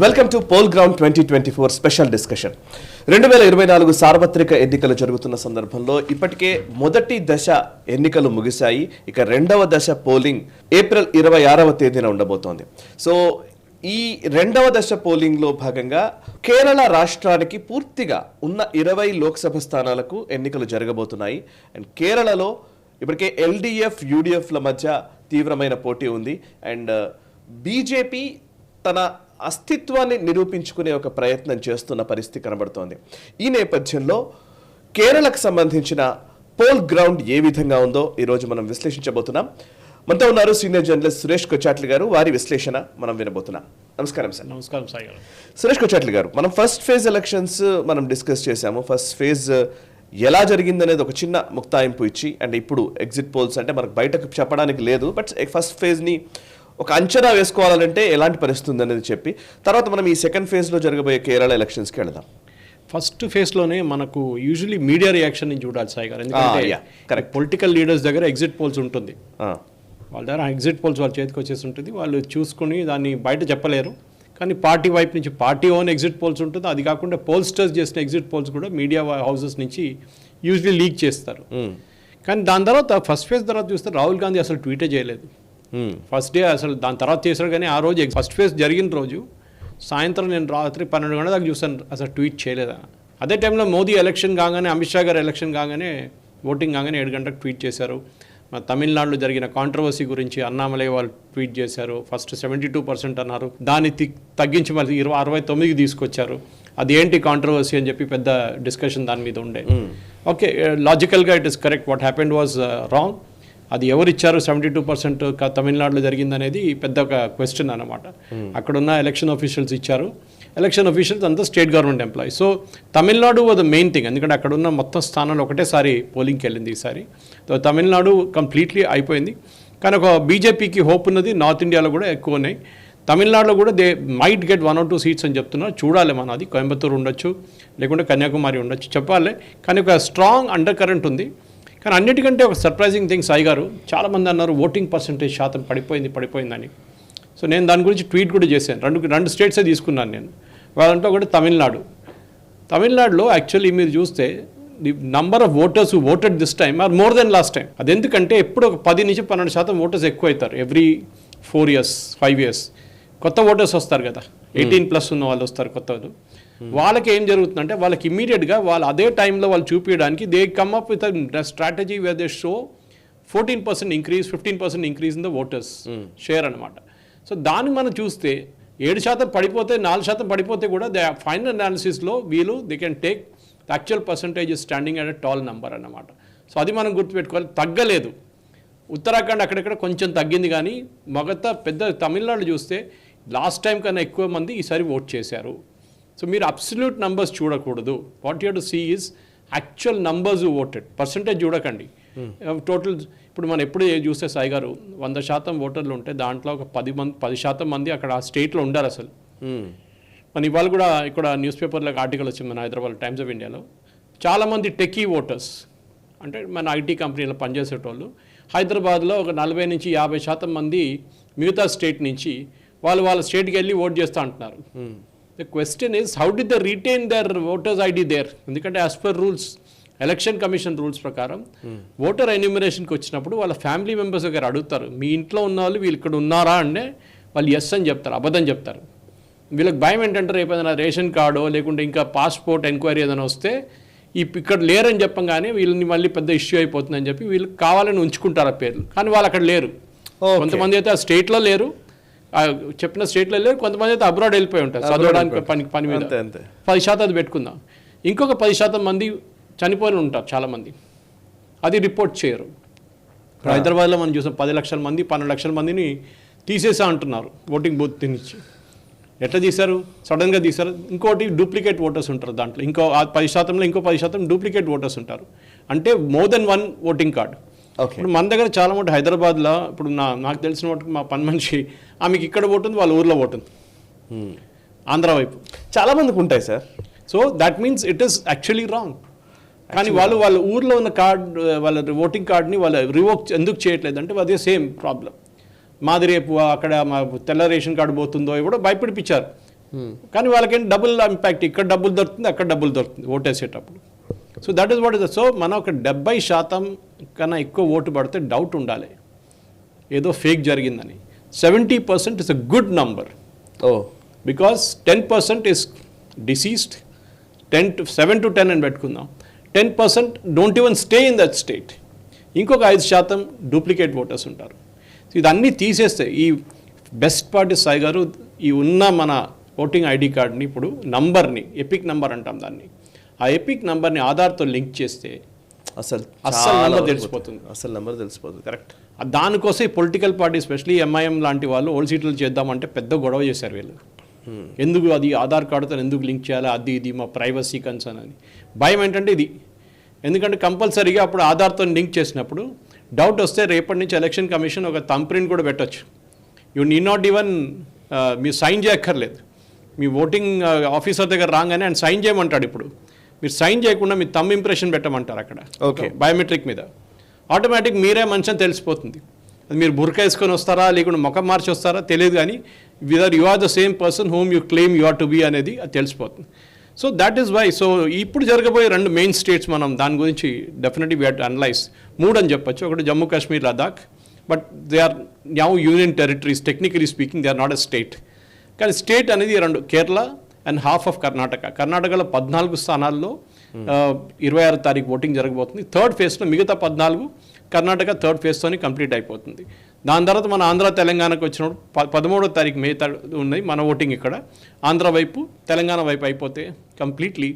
Welcome to poll ground 2024 special discussion. 2024 సార్వత్రిక ఎన్నికలు జరుగుతున్న సందర్భంలో ఇప్పటికే మొదటి దశ ఎన్నికలు ముగిశాయి. ఇక రెండవ దశ పోలింగ్ ఏప్రిల్ 26వ తేదీన ఉండబోతోంది. సో ఈ రెండవ దశ పోలింగ్లో భాగంగా కేరళ రాష్ట్రానికి పూర్తిగా ఉన్న 20 లోక్సభ స్థానాలకు ఎన్నికలు జరగబోతున్నాయి. అండ్ కేరళలో ఇప్పటికే ఎల్డీఎఫ్ యూడీఎఫ్ల మధ్య తీవ్రమైన పోటీ ఉంది. అండ్ బీజేపీ తన అస్తిత్వాన్ని నిరూపించుకునే ఒక ప్రయత్నం చేస్తున్న పరిస్థితి కనబడుతోంది. ఈ నేపథ్యంలో కేరళకు సంబంధించిన పోల్ గ్రౌండ్ ఏ విధంగా ఉందో ఈరోజు మనం విశ్లేషించబోతున్నాం. మనతో ఉన్నారు సీనియర్ జర్నలిస్ట్ సురేష్ కొచాట్లి గారు. వారి విశ్లేషణ మనం వినబోతున్నాం. నమస్కారం సార్. నమస్కారం సాయి గారు. సురేష్ కొచాట్లి గారు, మనం ఫస్ట్ ఫేజ్ ఎలక్షన్స్ మనం డిస్కస్ చేశాము. ఫస్ట్ ఫేజ్ ఎలా జరిగిందనేది ఒక చిన్న ముక్తాయింపు ఇచ్చి, అండ్ ఇప్పుడు ఎగ్జిట్ పోల్స్ అంటే మనకు బయటకు చెప్పడానికి లేదు, బట్ ఫస్ట్ ఫేజ్ని ఒక అంచనా వేసుకోవాలంటే ఎలాంటి పరిస్థితి ఉందనేది చెప్పి తర్వాత మనం ఈ సెకండ్ ఫేజ్లో జరగబోయే కేరళ ఎలక్షన్స్కి వెళదాం. ఫస్ట్ ఫేజ్లోనే మనకు యూజువలీ మీడియా రియాక్షన్ నుంచి చూడాలి సాయి గారు. ఎందుకంటే పొలిటికల్ లీడర్స్ దగ్గర ఎగ్జిట్ పోల్స్ ఉంటుంది, వాళ్ళ దగ్గర ఎగ్జిట్ పోల్స్ వాళ్ళ చేతికి వచ్చేసి ఉంటుంది. వాళ్ళు చూసుకుని దాన్ని బయట చెప్పలేరు. కానీ పార్టీ వైపు నుంచి పార్టీ ఓన్ ఎగ్జిట్ పోల్స్ ఉంటుంది. అది కాకుండా పోల్స్టర్స్ చేసిన ఎగ్జిట్ పోల్స్ కూడా మీడియా హౌసెస్ నుంచి యూజువలీ లీక్ చేస్తారు. కానీ దాని తర్వాత ఫస్ట్ ఫేజ్ తర్వాత చూస్తే రాహుల్ గాంధీ అసలు ట్వీటే చేయలేదు. ఫస్ట్ డే అసలు దాని తర్వాత చేశాడు. కానీ ఆ రోజు ఫస్ట్ ఫేజ్ జరిగిన రోజు సాయంత్రం నేను రాత్రి 12 గంటల దాకా చూసాను, అసలు ట్వీట్ చేయలేదా. అదే టైంలో మోదీ ఎలక్షన్ కాగానే, అమిత్ షా గారు ఎలక్షన్ కాగానే, ఓటింగ్ కాగానే 7 గంటలకు ట్వీట్ చేశారు. తమిళనాడులో జరిగిన కాంట్రవర్సీ గురించి అన్నామలై వాళ్ళు ట్వీట్ చేశారు. ఫస్ట్ 72% అన్నారు, దాన్ని తగ్గించి మళ్ళీ 69కి తీసుకొచ్చారు. అది ఏంటి కాంట్రవర్సీ అని చెప్పి పెద్ద డిస్కషన్ దాని మీద ఉండే. ఓకే, లాజికల్గా it is correct. What happened was wrong. అది ఎవరిచ్చారు 72% తమిళనాడులో జరిగిందనేది పెద్ద ఒక క్వశ్చన్ అనమాట. అక్కడున్న ఎలక్షన్ ఆఫీషియల్స్ ఇచ్చారు. ఎలక్షన్ ఆఫీషియల్స్ అంతా state government employees. So Tamil Nadu was the main thing. ఎందుకంటే అక్కడున్న మొత్తం స్థానాలు ఒకటేసారి పోలింగ్కి వెళ్ళింది ఈసారి. సో తమిళనాడు కంప్లీట్లీ అయిపోయింది. కానీ ఒక బీజేపీకి హోప్ ఉన్నది నార్త్ ఇండియాలో కూడా ఎక్కువ ఉన్నాయి. తమిళనాడులో కూడా they might get 1 or 2 seats అని చెప్తున్నారు. చూడాలి మనం. అది కోయంబత్తూరు ఉండొచ్చు, లేకుంటే కన్యాకుమారి ఉండొచ్చు, చెప్పాలి. కానీ ఒక స్ట్రాంగ్ అండర్ కరెంట్ ఉంది. కానీ అన్నిటికంటే ఒక సర్ప్రైజింగ్ థింగ్ సాయి గారు, చాలామంది అన్నారు ఓటింగ్ పర్సంటేజ్ శాతం పడిపోయిందని. సో నేను దాని గురించి ట్వీట్ కూడా చేశాను. రెండు స్టేట్సే తీసుకున్నాను నేను. వాళ్ళంటే ఒకటి తమిళనాడులో యాక్చువల్లీ మీరు చూస్తే the number of voters who voted this time are more than last time. అది ఎందుకంటే ఎప్పుడు ఒక 10-12% ఓటర్స్ ఎక్కువ అవుతారు ఎవ్రీ 4 years 5 years. కొత్త ఓటర్స్ వస్తారు కదా, 18+ ఉన్న వాళ్ళు వస్తారు కొత్త వాళ్ళు. వాళ్ళకి ఏం జరుగుతుందంటే వాళ్ళకి ఇమ్మీడియట్గా వాళ్ళు అదే టైంలో వాళ్ళు చూపించడానికి they come up with strategy where they show 14% increase, 15% increase in the voters share అనమాట. సో దాన్ని మనం చూస్తే 7% పడిపోతే, 4% పడిపోతే కూడా దే ఫైనల్ అనాలిసిస్లో వీళ్ళు they can take the actual percentage standing at a tall number అన్నమాట. సో అది మనం గుర్తుపెట్టుకోవాలి. తగ్గలేదు. ఉత్తరాఖండ్ అక్కడెక్కడ కొంచెం తగ్గింది, కానీ పెద్ద తమిళనాడు చూస్తే లాస్ట్ టైం కన్నా ఎక్కువ మంది ఈసారి ఓట్ చేశారు. సో మీరు అబ్సల్యూట్ నంబర్స్ చూడకూడదు. What you to see is actual numbers voted. Percentage చూడకండి. టోటల్ ఇప్పుడు మనం ఎప్పుడు చూస్తే సాయి గారు 100% ఓటర్లు ఉంటే దాంట్లో ఒక 10% మంది అక్కడ ఆ స్టేట్లో ఉండాలి అసలు. మన ఇవాళ కూడా ఇక్కడ న్యూస్ పేపర్లో ఆర్టికల్ వచ్చింది మన హైదరాబాద్ టైమ్స్ ఆఫ్ ఇండియాలో. చాలామంది టెకీ ఓటర్స్ అంటే మన ఐటీ కంపెనీలో పనిచేసేటోళ్ళు హైదరాబాద్లో ఒక 40-50% మంది మిగతా స్టేట్ నుంచి వాళ్ళ స్టేట్కి వెళ్ళి ఓట్ చేస్తూ అంటున్నారు. The question is how did they retain their voters ID there. ఎందుకంటే as per rules, election commission rules ప్రకారం ఓటర్ ఎన్యూమరేషన్కి వచ్చినప్పుడు వాళ్ళ ఫ్యామిలీ మెంబర్స్ దగ్గర అడుగుతారు, మీ ఇంట్లో ఉన్న వాళ్ళు వీళ్ళు ఇక్కడ ఉన్నారా అంటే వాళ్ళు ఎస్ అని చెప్తారు, అబద్ధం చెప్తారు. వీళ్ళకి భయం ఏంటంటే రేపు ఏదైనా రేషన్ కార్డో లేకుంటే ఇంకా పాస్పోర్ట్ ఎంక్వైరీ ఏదైనా వస్తే ఇక్కడ లేరని చెప్పంగానే వీళ్ళని మళ్ళీ పెద్ద ఇష్యూ అయిపోతుందని చెప్పి వీళ్ళు కావాలని ఉంచుకుంటారు ఆ పేర్లు. కానీ వాళ్ళు అక్కడ లేరు. కొంతమంది అయితే ఆ స్టేట్లో లేరు, చెప్పిన స్టేట్లో లేరు. కొంతమంది అయితే అబ్రాడ్ వెళ్ళిపోయి ఉంటారు చదవడానికి పని మీద. 10% అది పెట్టుకుందాం. ఇంకొక 10% మంది చనిపోయి ఉంటారు చాలామంది. అది రిపోర్ట్ చేయరు. హైదరాబాద్లో మనం చూసాం 10 లక్షల మంది 12 లక్షల మందిని తీసేసా అంటున్నారు ఓటింగ్ బూత్ నుంచి. ఎట్లా తీశారు? సడన్గా తీశారు. ఇంకోటి డూప్లికేట్ ఓటర్స్ ఉంటారు దాంట్లో. ఇంకో 10%లో ఇంకో 10% డూప్లికేట్ ఓటర్స్ ఉంటారు. అంటే మోర్ దెన్ 1 ఓటింగ్ కార్డు. ఇప్పుడు మన దగ్గర చాలా మటు హైదరాబాద్లో ఇప్పుడు నాకు తెలిసిన మటుకు మా పని మనిషి ఆమెకి ఇక్కడ ఓటుంది, వాళ్ళ ఊర్లో ఓటుంది ఆంధ్ర వైపు. చాలామందికి ఉంటాయి sir. So that means it is actually wrong. కానీ వాళ్ళ ఊర్లో ఉన్న కార్డు, వాళ్ళ ఓటింగ్ కార్డుని వాళ్ళు రివోక్ ఎందుకు చేయట్లేదు అంటే అదే సేమ్ ప్రాబ్లం. మాది రేపు అక్కడ మా తెల్ల రేషన్ కార్డు పోతుందో ఎవడో భయపడిపించారు. కానీ వాళ్ళకేంటి డబుల్ ఇంపాక్ట్, ఇక్కడ డబ్బులు దొరుకుతుంది, అక్కడ డబ్బులు దొరుకుతుంది ఓటేసేటప్పుడు. So that is what is. So మనం ఒక 70% కన్నా ఎక్కువ ఓటు పడితే డౌట్ ఉండాలి ఏదో ఫేక్ జరిగిందని. 70% is a good number. Because 10% is deceased, 7 to 10 అని పెట్టుకుందాం. 10% don't even stay in that state. ఇంకొక 5% డూప్లికేట్ ఓటర్స్ ఉంటారు. ఇదన్నీ తీసేస్తే ఈ బెస్ట్ పార్టీ సాయి గారు ఈ ఉన్న మన ఓటింగ్ ఐడి కార్డ్ని ఇప్పుడు నంబర్ని, ఎపిక్ నంబర్ అంటాం దాన్ని, ఆ ఎపిక్ నంబర్ని ఆధార్తో లింక్ చేస్తే అసలు నంబర్ తెలిసిపోతుంది. కరెక్ట్. దానికోసం ఈ పొలిటికల్ పార్టీ ఎస్పెషలీ ఎంఐఎం లాంటి వాళ్ళు ఓల్డ్ సీట్లు చేద్దామంటే పెద్ద గొడవ చేశారు వీళ్ళు. ఎందుకు అది ఆధార్ కార్డుతో ఎందుకు లింక్ చేయాలి, అది ఇది మా ప్రైవసీ కన్సర్న్ అని. భయం ఏంటంటే ఇది, ఎందుకంటే కంపల్సరీగా అప్పుడు ఆధార్తో లింక్ చేసినప్పుడు డౌట్ వస్తే రేపటి నుంచి ఎలక్షన్ కమిషన్ ఒక థంబ్ ప్రింట్ కూడా పెట్టచ్చు. యూ నీ నాట్ ఈవెన్ మీరు సైన్ చేయక్కర్లేదు. మీ ఓటింగ్ ఆఫీసర్ దగ్గర రాగానే ఆయన సైన్ చేయమంటాడు. ఇప్పుడు మీరు సైన్ చేయకుండా మీ థంబ్ ఇంప్రెషన్ పెట్టమంటారు అక్కడ. ఓకే, బయోమెట్రిక్ మీద ఆటోమేటిక్ మీరే మనిషి అని తెలిసిపోతుంది. అది మీరు బుర్కా వేసుకొని వస్తారా లేకుండా ముఖం మార్చి వస్తారా తెలియదు, కానీ whether you are the same person whom you claim you are to be అనేది అది తెలిసిపోతుంది. So that is why. So ఇప్పుడు జరగబోయే 2 మెయిన్ స్టేట్స్ మనం దాని గురించి definitely we have to analyse. 3 అని చెప్పొచ్చు. ఒకటి Jammu Kashmir, Ladakh. But they are now union territories. Technically speaking they are not a state. కానీ స్టేట్ అనేది 2, Kerala and half of Karnataka. కర్ణాటకలో 14 స్థానాల్లో 26వ తారీఖు ఓటింగ్ జరగబోతుంది. థర్డ్ ఫేజ్లో మిగతా 14 కర్ణాటక థర్డ్ ఫేజ్తోనే కంప్లీట్ అయిపోతుంది. దాని తర్వాత మన ఆంధ్ర తెలంగాణకు వచ్చినప్పుడు 13వ తారీఖు మిగతా ఉన్నాయి మన ఓటింగ్ ఇక్కడ. ఆంధ్ర వైపు తెలంగాణ వైపు అయిపోతే completely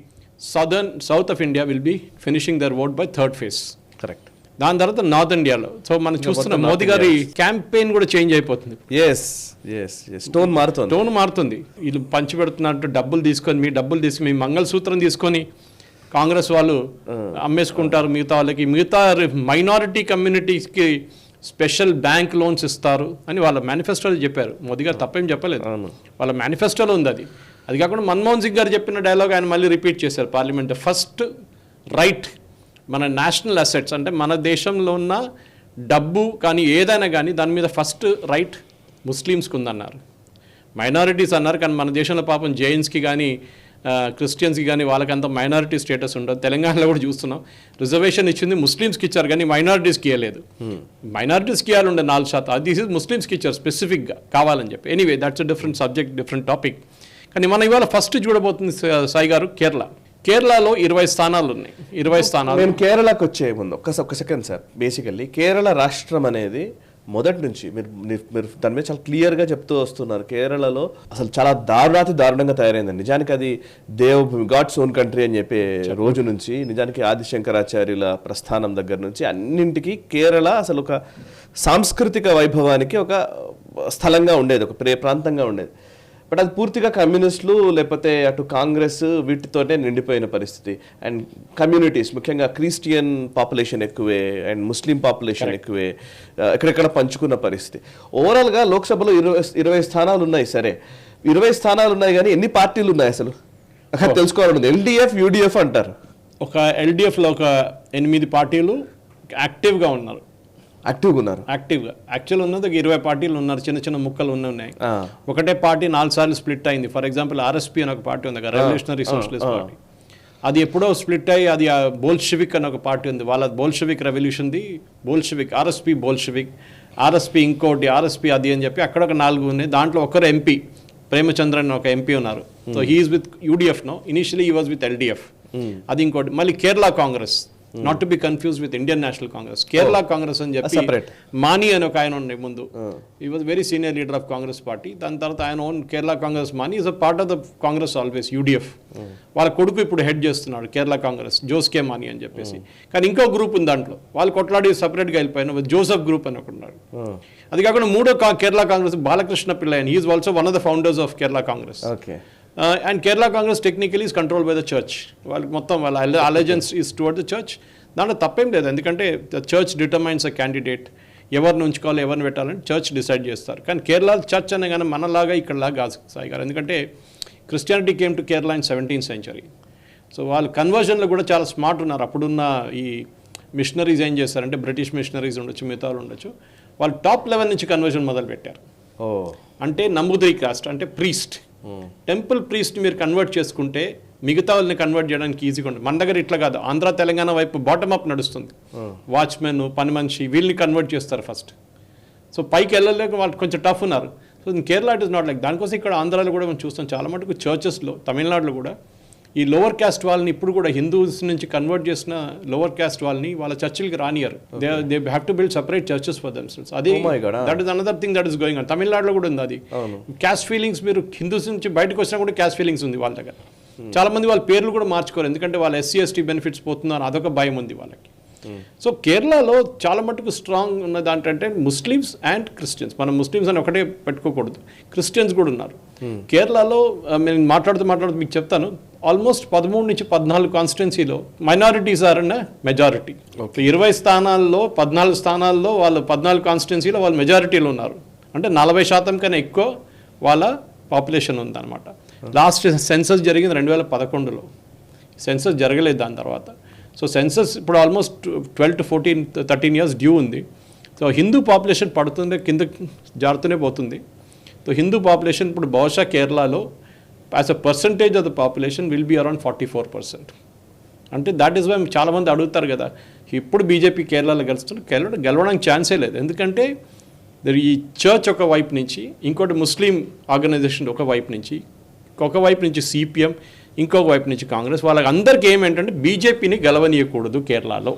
south of India will be finishing their vote by third phase. Correct. దాని తర్వాత నార్త్ ఇండియాలో సో మనం చూస్తున్న మోదీ గారి క్యాంపెయిన్ కూడా చేంజ్ అయిపోతుంది. టోన్ మారుతుంది. వీళ్ళు పంచి పెడుతున్నట్టు డబ్బులు తీసుకొని మీ మంగళసూత్రం తీసుకొని కాంగ్రెస్ వాళ్ళు అమ్మేసుకుంటారు మిగతా వాళ్ళకి. మిగతా మైనారిటీ కమ్యూనిటీస్కి స్పెషల్ బ్యాంక్ లోన్స్ ఇస్తారు అని వాళ్ళ మేనిఫెస్టోలో చెప్పారు. మోదీ గారు తప్పేం చెప్పలేదు, వాళ్ళ మేనిఫెస్టోలో ఉంది అది. అది కాకుండా మన్మోహన్ సింగ్ గారు చెప్పిన డైలాగ్ ఆయన మళ్ళీ రిపీట్ చేశారు పార్లమెంట్. ఫస్ట్ రైట్ మన నేషనల్ అసెట్స్ అంటే మన దేశంలో ఉన్న డబ్బు కానీ ఏదైనా కానీ దాని మీద ఫస్ట్ రైట్ ముస్లిమ్స్కి ఉందన్నారు. మైనారిటీస్ అన్నారు కానీ మన దేశంలో పాపం జైన్స్కి కానీ క్రిస్టియన్స్కి కానీ వాళ్ళకంత మైనారిటీ స్టేటస్ ఉండదు. తెలంగాణలో కూడా చూస్తున్నాం రిజర్వేషన్ ఇచ్చింది ముస్లిమ్స్కి ఇచ్చారు కానీ మైనారిటీస్కి ఇవ్వలేదు. మైనారిటీస్కి ఇవ్వాలి ఉండే 4%, అది ముస్లిమ్స్కి ఇచ్చారు స్పెసిఫిక్గా కావాలని చెప్పి. Anyway that's a different subject, different topic. కానీ మనం ఇవాళ ఫస్ట్ చూడబోతుంది సాయి గారు కేరళలో 20 స్థానాలు ఉన్నాయి. 20 స్థానాలు. నేను కేరళకు వచ్చే ముందు ఒక సెకండ్ సార్. బేసికల్లీ కేరళ రాష్ట్రం అనేది మొదటి నుంచి మీరు దాని మీద చాలా క్లియర్గా చెప్తూ వస్తున్నారు. కేరళలో అసలు చాలా దారుణంగా తయారైందండి. నిజానికి అది దేవభూమి, గాడ్స్ ఓన్ కంట్రీ అని చెప్పే రోజు నుంచి నిజానికి ఆదిశంకరాచార్యుల ప్రస్థానం దగ్గర నుంచి అన్నింటికి కేరళ అసలు ఒక సాంస్కృతిక వైభవానికి ఒక స్థలంగా ఉండేది, ఒక ప్రాంతంగా ఉండేది. బట్ అది పూర్తిగా కమ్యూనిస్టులు లేకపోతే అటు కాంగ్రెస్ వీటితోనే నిండిపోయిన పరిస్థితి. అండ్ కమ్యూనిటీస్ ముఖ్యంగా క్రిస్టియన్ పాపులేషన్ ఎక్కువే అండ్ ముస్లిం పాపులేషన్ ఎక్కువే ఎక్కడెక్కడ పంచుకున్న పరిస్థితి. ఓవరాల్గా లోక్సభలో 20 స్థానాలు ఉన్నాయి. సరే 20 స్థానాలు ఉన్నాయి కానీ ఎన్ని పార్టీలు ఉన్నాయి అసలు తెలుసుకోవాలండి. LDF, UDF అంటారు. ఒక LDFలో ఒక 8 పార్టీలు యాక్టివ్గా ఉన్నారు. యాక్టివ్గా యాక్చువల్ ఉన్నది 20 పార్టీలు ఉన్నారు. చిన్న ముక్కలు ఉన్నాయి. ఒకటే పార్టీ 4 సార్లు స్ప్లిట్ అయింది. ఫర్ ఎగ్జాంపుల్ RSP అని ఒక పార్టీ ఉంది, రెవల్యూషనరీ సోషలిస్ట్ పార్టీ. అది ఎప్పుడో స్ప్లిట్ అయ్యి అది బోల్షివిక్ అని ఒక పార్టీ ఉంది. వాళ్ళ బోల్షివిక్ రెవల్యూషన్ది బోల్షివిక్, RSP బోల్షివిక్, RSP ఇంకోటి, RSP అది అని చెప్పి అక్కడ ఒక 4 ఉన్నాయి. దాంట్లో ఒకరు MP ప్రేమచంద్రన్ ఒక MP ఉన్నారు. So he is with UDF no. Initially he was with LDF. అది ఇంకోటి. మళ్ళీ Kerala Congress, not to be confuse with Indian National Congress. Kerala Congress అని చెప్పి మానీ అని ఒక ఆయన ఉండే ముందు. He was very senior leader of Congress party. దాని తర్వాత ఆయన own Kerala Congress. Mani is a part of the Congress always, UDF. వాళ్ళ కొడుకు ఇప్పుడు హెడ్ చేస్తున్నాడు కేరళ కాంగ్రెస్, జోస్ కే మానీ అని చెప్పేసి. కానీ ఇంకో గ్రూప్ ఉంది దాంట్లో, వాళ్ళు కొట్లాడి సపరేట్గా వెళ్ళిపోయిన జోసెఫ్ గ్రూప్ అని ఒకన్నాడు. అది కాకుండా మూడో Kerala Congress Balakrishna Pillai, he is also one of the founders of Kerala Congress. And Kerala Congress technically is control by the church. వాళ్ళకి మొత్తం వాళ్ళ అలెజెన్స్ ఈజ్ టువర్డ్ ద చర్చ్. దాంట్లో తప్పేం లేదు, ఎందుకంటే చర్చ్ డిటర్మైన్స్ అ క్యాండిడేట్. ఎవరిని ఉంచుకోవాలి ఎవరిని పెట్టాలని చర్చ్ డిసైడ్ చేస్తారు. కానీ కేరళ చర్చ్ అనే కానీ మనలాగా ఇక్కడలాగా కాదు సాయి గారు. ఎందుకంటే Christianity came to Kerala in 17th century. So వాళ్ళు కన్వర్జన్లో కూడా చాలా స్మార్ట్ ఉన్నారు. అప్పుడున్న ఈ మిషనరీస్ ఏం చేస్తారంటే, బ్రిటిష్ మిషనరీస్ ఉండొచ్చు, మిగతా వాళ్ళు ఉండొచ్చు, వాళ్ళు టాప్ లెవెల్ నుంచి కన్వర్జన్ మొదలు పెట్టారు. అంటే నమూదీ కాస్ట్ అంటే ప్రీస్ట్, టెంపుల్ ప్రీస్ట్ మీరు కన్వర్ట్ చేసుకుంటే మిగతా వాళ్ళని కన్వర్ట్ చేయడానికి ఈజీగా ఉంటుంది. మన దగ్గర ఇట్లా కాదు, ఆంధ్ర తెలంగాణ వైపు బాటమ్ అప్ నడుస్తుంది. వాచ్మెన్, పని మనిషి వీళ్ళని కన్వర్ట్ చేస్తారు ఫస్ట్. సో పైకి వెళ్ళలేక వాళ్ళు కొంచెం టఫ్ ఉన్నారు. So in Kerala it is not like. దానికోసం ఇక్కడ ఆంధ్రాలో కూడా మనం చూస్తాం చాలా మటుకు చర్చెస్లో, తమిళనాడులో కూడా ఈ లోవర్ క్యాస్ట్ వాళ్ళని ఇప్పుడు కూడా హిందూస్ నుంచి కన్వర్ట్ చేసిన లోవర్ క్యాస్ట్ వాళ్ళని వాళ్ళ చర్చిలకి రానియరు. They have to build separate churches for themselves. అది that is another thing that is going on. తమిళనాడులో కూడా ఉంది అది. క్యాస్ట్ ఫీలింగ్స్, మీరు హిందూస్ నుంచి బయటకు వచ్చినా కూడా క్యాస్ట్ ఫీలింగ్స్ ఉంది వాళ్ళ దగ్గర. చాలా మంది వాళ్ళ పేర్లు కూడా మార్చుకోరు, ఎందుకంటే వాళ్ళ SC ST బెనిఫిట్స్ పోతున్నారు, అదొక భయం ఉంది వాళ్ళకి. సో కేరళలో చాలా మటుకు స్ట్రాంగ్ ఉన్నది ఏంటంటే ముస్లిమ్స్ అండ్ క్రిస్టియన్స్. మనం ముస్లిమ్స్ అని ఒకటే పెట్టుకోకూడదు, క్రిస్టియన్స్ కూడా ఉన్నారు కేరళలో. నేను మాట్లాడుతూ మీకు చెప్తాను, ఆల్మోస్ట్ 13 నుంచి 14 కాన్స్టిట్యున్సీలో మైనారిటీస్ ఆర్ అన్న మెజారిటీ. 20 స్థానాల్లో 14 స్థానాల్లో వాళ్ళు 14 కాన్స్టిట్యున్సీలో వాళ్ళు మెజారిటీలో ఉన్నారు. అంటే 40% కన్నా ఎక్కువ వాళ్ళ పాపులేషన్ ఉందన్నమాట. లాస్ట్ సెన్సస్ జరిగింది 2011లో. సెన్సస్ జరగలేదు దాని తర్వాత. సో సెన్సస్ ఇప్పుడు ఆల్మోస్ట్ 12 to 13 years డ్యూ ఉంది. సో హిందూ పాపులేషన్ పడుతుంటే కింద జారుతూనే పోతుంది. సో హిందూ పాపులేషన్ ఇప్పుడు బహుశా కేరళలో as a percentage of the population will be around 44%. అంటే దాట్ ఈస్ వై చాలామంది అడుగుతారు కదా, ఇప్పుడు బీజేపీ కేరళలో గెలవడానికి ఛాన్సే లేదు. ఎందుకంటే ఈ చర్చ్ ఒక వైపు నుంచి, ఇంకోటి ముస్లిం ఆర్గనైజేషన్ ఒక వైపు నుంచి CPM, ఇంకొక వైపు నుంచి కాంగ్రెస్, వాళ్ళకి అందరికీ ఏమేంటంటే బీజేపీని గెలవనీయకూడదు కేరళలో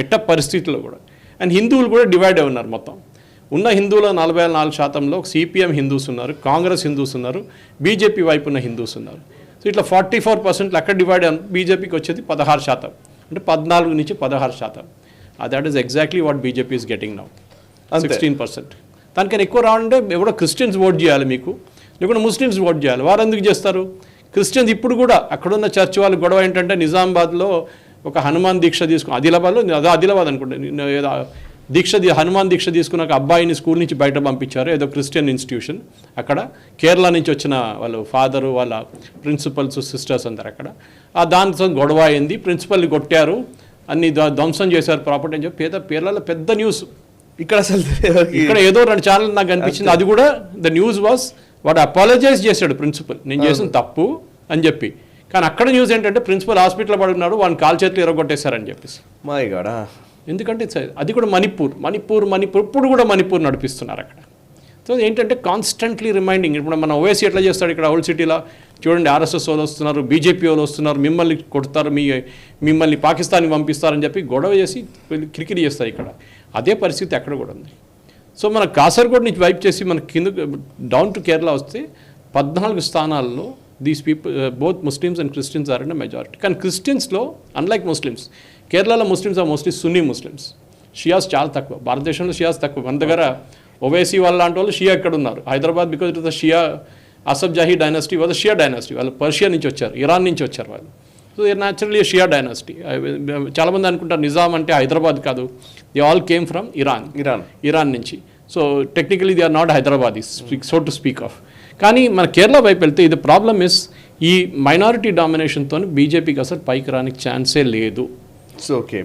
ఎట్ట పరిస్థితుల్లో కూడా. అండ్ హిందువులు కూడా డివైడ్ అయి ఉన్నారు. మొత్తం ఉన్న హిందువుల 44%లో CPM హిందూస్ ఉన్నారు, కాంగ్రెస్ హిందూస్ ఉన్నారు, బీజేపీ వైపు ఉన్న హిందూస్ ఉన్నారు. సో ఇట్లా 44% అక్కడ డివైడ్ అయ్యారు. బీజేపీకి వచ్చేది 16%, అంటే 14 నుంచి 16%. That is exactly what BJP is getting now, 16%. దానికన్నా ఎక్కువ రావాలంటే ఎవడో క్రిస్టియన్స్ ఓట్ చేయాలి మీకు, లేకుంటే ముస్లిమ్స్ ఓట్ చేయాలి. వారు ఎందుకు చేస్తారు? క్రిస్టియన్స్ ఇప్పుడు కూడా అక్కడున్న చర్చ్ వాళ్ళు గొడవ ఏంటంటే, నిజామాబాద్లో ఒక హనుమాన్ దీక్ష తీసుకుని, ఆదిలాబాద్ అనుకుంటే హనుమాన్ దీక్ష తీసుకున్న ఒక అబ్బాయిని స్కూల్ నుంచి బయట పంపించారు, ఏదో క్రిస్టియన్ ఇన్స్టిట్యూషన్. అక్కడ కేరళ నుంచి వచ్చిన వాళ్ళు ఫాదరు, వాళ్ళ ప్రిన్సిపల్స్, సిస్టర్స్ అందరు అక్కడ. దానితో గొడవ అయింది, ప్రిన్సిపల్ని కొట్టారు, అన్ని ధ్వంసం చేశారు ప్రాపర్టీ అని చెప్పి కేరళలో పెద్ద న్యూస్. ఇక్కడ ఏదో 2 ఛానల్ నాకు అనిపించింది, అది కూడా ద న్యూస్ వాస్ వాడు అపాలజైజ్ చేశాడు ప్రిన్సిపల్, నేను చేసిన తప్పు అని చెప్పి. కానీ అక్కడ న్యూస్ ఏంటంటే ప్రిన్సిపల్ హాస్పిటల్లో పడున్నాడు, వాడిని కాలు చేతులు ఎరగొట్టేశారని చెప్పేసి. ఎందుకంటే అది కూడా మణిపూర్ ఇప్పుడు కూడా మణిపూర్ నడిపిస్తున్నారు అక్కడ. సో ఏంటంటే కాన్స్టెంట్లీ రిమైండింగ్. ఇప్పుడు మన ఓవైసీ ఎట్లా చేస్తాడు ఇక్కడ ఓల్డ్ సిటీలో, చూడండి RSS వాళ్ళు వస్తున్నారు, బీజేపీ వాళ్ళు వస్తున్నారు, మిమ్మల్ని కొడతారు, మిమ్మల్ని పాకిస్తాన్కి పంపిస్తారని చెప్పి గొడవ చేసి కిరికిరి చేస్తారు ఇక్కడ. అదే పరిస్థితి అక్కడ కూడా ఉంది. సో మన కాసర్గోడ్ నుంచి వైప్ చేసి మన కింద డౌన్ టు కేరళ వస్తే 14 స్థానాల్లో these people both Muslims and Christians are in majority. కానీ క్రిస్టియన్స్లో అన్లైక్ ముస్లిమ్స్, కేరళలో Muslims are mostly Sunni Muslims. Shias చాలా తక్కువ, భారతదేశంలో షియాస్ తక్కువ. మన దగ్గర ఓవైసీ వాళ్ళ లాంటి వాళ్ళు షియా ఇక్కడ ఉన్నారు. Hyderabad because it the Shia Asaf Jahi dynasty was Shia dynasty. వాళ్ళు పర్షియా నుంచి వచ్చారు, ఇరాన్ నుంచి వచ్చారు వాళ్ళు. So they naturally Shia dynasty. చాలామంది అనుకుంటారు నిజాం అంటే హైదరాబాద్ కాదు, they all came from Iran నుంచి. So technically they are not Hyderabadis so to speak of. కానీ మన కేరళ వైపు వెళ్తే ఇది ప్రాబ్లమ్ ఇస్, ఈ మైనారిటీ డామినేషన్తో బీజేపీకి అసలు పైకి రానికి ఛాన్సే లేదు.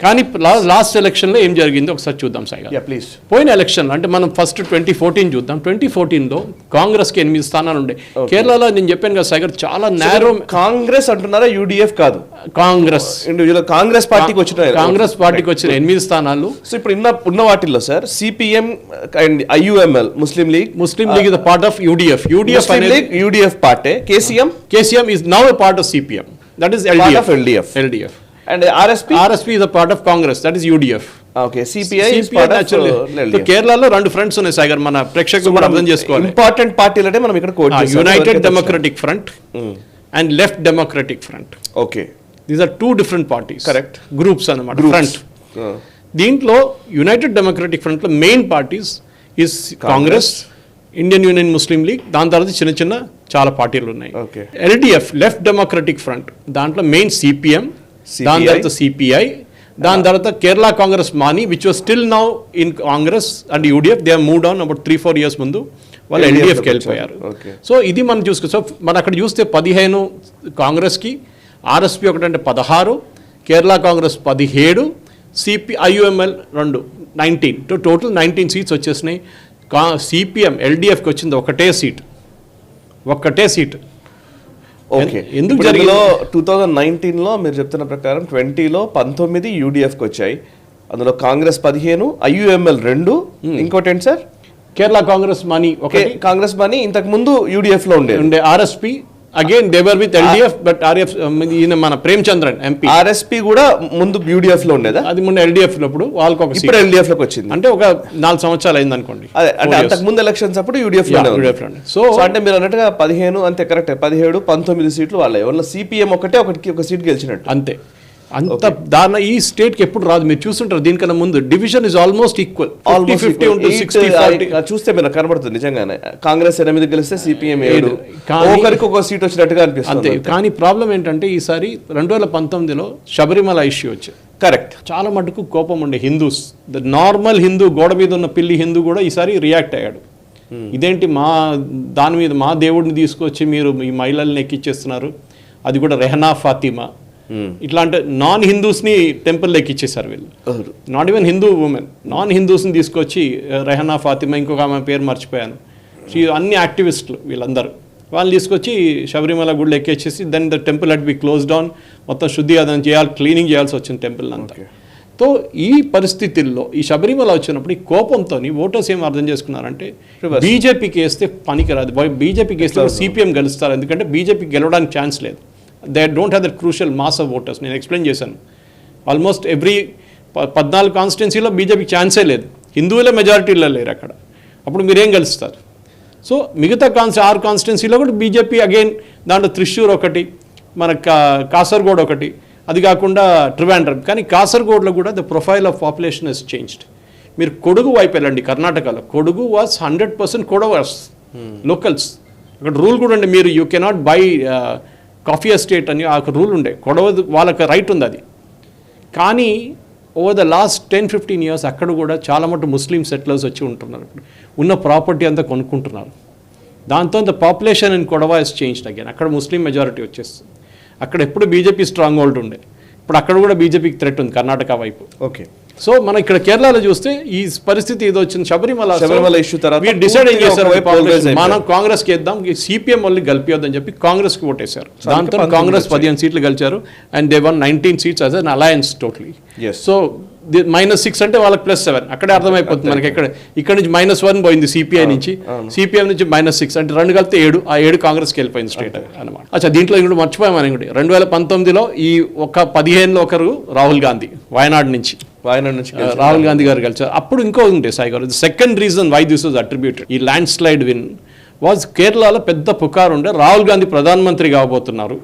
కానీ లాస్ట్ ఎలక్షన్లో ఏం జరిగిందో ఒకసారి చూద్దాం సాయి. ప్లీజ్. పోయిన ఎలక్షన్లో అంటే మనం ఫస్ట్ 2014 చూద్దాం. 2014లో కాంగ్రెస్కి 8 స్థానాలు ఉండే. కేరళలో నేను చెప్పాను కదా సాగర్, చాలా నేరో. కాంగ్రెస్ అంటున్నారా? UDF కాదు, కాంగ్రెస్ పార్టీకి వచ్చిన 8 స్థానాలు. సో ఇప్పుడు ఉన్న వాటిల్లో sir CPM and IUML, Muslim league is part of UDF party. KCM is now a part of CPM, that is LDF. And RSP is a part of Congress, that is UDF. Okay, CPI is part of LDF. కేరళలో 2 fronts ఉన్నాయి సాగర్, మన ప్రేక్షకులు కూడా అర్థం చేసుకోవాలి. Important పార్టీలు అంటే మనం ఇక్కడ కోట్ చేస్తాం, United Democratic Front and Left Democratic Front. Okay, these are 2 different parties, correct, groups అన్నమాట, ఫ్రంట్. దీంట్లో యునైటెడ్ డెమోక్రటిక్ ఫ్రంట్ లో main parties is Congress, Indian Union Muslim League, దాని తర్వాత చిన్న చాలా పార్టీలు ఉన్నాయి. LDF, లెఫ్ట్ డెమోక్రటిక్ ఫ్రంట్, దాంట్లో మెయిన్ CPM, దాని తర్వాత CPI, దాని తర్వాత Kerala Congress Mani which was still now in Congress and UDF. They moved on about 3-4 years ముందు వాళ్ళు LDFకి వెళ్ళిపోయారు. సో ఇది మనం చూసుకో. సో మన అక్కడ చూస్తే 15 కాంగ్రెస్కి, RSP ఒకటంటే 16, Kerala Congress 17, IUML 2 19, total 19 seats వచ్చేసినాయి. CPM LDFకి వచ్చింది 1 సీట్. ఒక్కటే సీటు. ఓకే, ఎందుకు ఇప్పుడు ఇందులో 2019లో మీరు చెప్తున్న ప్రకారం 20లో 19 యూడిఎఫ్కి వచ్చాయి. అందులో కాంగ్రెస్ 15, IUML 2, ఇంకోటి ఏంటి సార్? కేరళ కాంగ్రెస్ మనీ ఒకటి, కాంగ్రెస్ మనీ ఇంతకు ముందు యూడిఎఫ్ లో ఉండే RSP again they were with LDF, but RF ఈయన మన ప్రేమచంద్రన్ MP, RSP కూడా ముందు యూడిఎఫ్ లో ఉండేదా? అది ముందు LDF అప్పుడు వాళ్ళకి ఒక ఇప్పుడు LDF లోకి వచ్చింది. అంటే ఒక 4 సంవత్సరాలు అయింది అనుకోండి. అదే అంటే అంతకు ముందు ఎలక్షన్స్ అప్పుడు యూడిఎఫ్ లో సో అంటే మీరు అన్నట్టుగా 15 అంతే కరెక్ట్, 17, 19 సీట్లు వాళ్ళే. ఎవరి CPM ఒక సీట్ గెలిచినట్టు అంతే. అంత దాని ఈ స్టేట్ కి ఎప్పుడు రాదు. మీరు చూస్తుంటారు దీనికన్నా ముందు డివిజన్ ఇస్ ఆల్మోస్ట్ ఈక్వల్, 50-50 ఉంటుంది, 60-40 చూస్తే మీరు కనబడుతుంది నిజంగానే. కాంగ్రెస్ 8 గెలిస్తే CPM 7, ఒకరికి ఒక సీట్ వచ్చినట్టుగా అనిపిస్తుంది. అంతే. కానీ ప్రాబ్లం ఏంటంటే ఈసారి 2019లో శబరిమల ఇష్యూ వచ్చింది. కరెక్ట్, చాలా మటుకు కోపం ఉండే హిందూస్, ద నార్మల్ హిందూ, గోడ మీద ఉన్న పిల్లి హిందూ కూడా ఈసారి రియాక్ట్ అయ్యాడు. ఇదేంటి దాని మీద మా దేవుడిని తీసుకొచ్చి మీరు ఈ మహిళల్ని ఎక్కిచ్చేస్తున్నారు, అది కూడా రెహనా ఫాతిమా ఇట్లాంటి నాన్ హిందూస్ని టెంపుల్ ఎక్కిచ్చేసారు వీళ్ళు. Not even Hindu women, non హిందూస్ని తీసుకొచ్చి రెహనా ఫాతిమా, ఇంకొక ఆమె పేరు మర్చిపోయాను, అన్ని యాక్టివిస్టులు వీళ్ళందరూ వాళ్ళు తీసుకొచ్చి శబరిమల గుడిలో ఎక్కేసేసి then the temple head be close down, మొత్తం శుద్ధి అదనం చేయాలి, క్లీనింగ్ చేయాల్సి వచ్చింది టెంపుల్ అంతా. సో ఈ పరిస్థితుల్లో ఈ శబరిమల వచ్చినప్పుడు ఈ కోపంతో ఓటర్స్ ఏం అర్థం చేసుకున్నారంటే బీజేపీకి వేస్తే పనికిరాదు, బీజేపీకి వేస్తే CPM గెలుస్తారు, ఎందుకంటే బీజేపీకి గెలవడానికి ఛాన్స్ లేదు. They don't have that crucial mass of voters. నేను ఎక్స్ప్లెయిన్ చేశాను, ఆల్మోస్ట్ ఎవ్రీ 14 కాన్స్టిట్యున్సీలో బీజేపీకి ఛాన్సే లేదు, హిందువులే మెజారిటీలో లేరు అక్కడ. అప్పుడు మీరేం గెలుస్తారు? సో మిగతా 6 కాన్స్టిట్యున్సీలో కూడా బీజేపీ అగైన్, దాంట్లో త్రిశూర్ ఒకటి, మన కాసర్గోడ్ ఒకటి, అది కాకుండా ట్రివాండ్రం. కానీ కాసర్గోడ్లో కూడా the profile of population has changed. మీరు కొడుగు వైపు వెళ్ళండి, కర్ణాటకలో కొడుగు వాజ్ 100% కొడవర్స్ లోకల్స్. అక్కడ రూల్ కూడా ఉండే, మీరు you cannot by coffee estate అని ఆ రూల్ ఉండే, కొడవదు, వాళ్ళకి రైట్ ఉంది అది. కానీ ఓవర్ ద లాస్ట్ 10-15 ఇయర్స్ అక్కడ కూడా చాలా మటు ముస్లిం సెటిలర్స్ వచ్చి ఉంటున్నారు, ఉన్న ప్రాపర్టీ అంతా కొనుక్కుంటున్నారు. దాంతో the population in కొడవ is changed again. అక్కడ ముస్లిం మెజారిటీ వచ్చేస్తుంది. అక్కడ ఎప్పుడు బీజేపీ స్ట్రాంగ్ హోల్డ్ ఉండే, ఇప్పుడు అక్కడ కూడా బీజేపీకి థ్రెట్ ఉంది కర్ణాటక వైపు. ఓకే, సో మనం ఇక్కడ కేరళలో చూస్తే ఈ పరిస్థితి ఇది వచ్చింది. శబరిమల ఇష్యూ తర్వాత డిసైడ్ ఏం చేశారు, మనం కాంగ్రెస్ కి ఇద్దాం, CPM వాళ్ళని గెలిపియొద్దని చెప్పి కాంగ్రెస్ కి ఓటేశారు. దాంతో కాంగ్రెస్ 15 సీట్లు గెలిచారు and they one 19 seats as an alliance totally. So -6 అంటే వాళ్ళకి +7, అక్కడే అర్థమైపోతుంది మనకి. ఇక్కడ నుంచి -1 పోయింది CPI నుంచి, CPM నుంచి -6 అంటే 2 కలిపితే 7, ఆ 7 కాంగ్రెస్కి వెళ్ళిపోయింది స్టేట్ అనమాట. అచ్చా, దీంట్లో ఇంకోటి మర్చిపోయాం మనం ఇంకోటి, 2019లో ఈ ఒక 15లో ఒకరు రాహుల్ గాంధీ వాయనాడ్ నుంచి రాహుల్ గాంధీ గారు గెలిచారు. అప్పుడు ఇంకో ఉంటే Sai garu, second reason why this was attributed, ఈ ల్యాండ్ స్లైడ్ విన్ వాజ్ కేరళలో పెద్ద పుకారు ఉండే, రాహుల్ గాంధీ ప్రధానమంత్రి కాబోతున్నారు,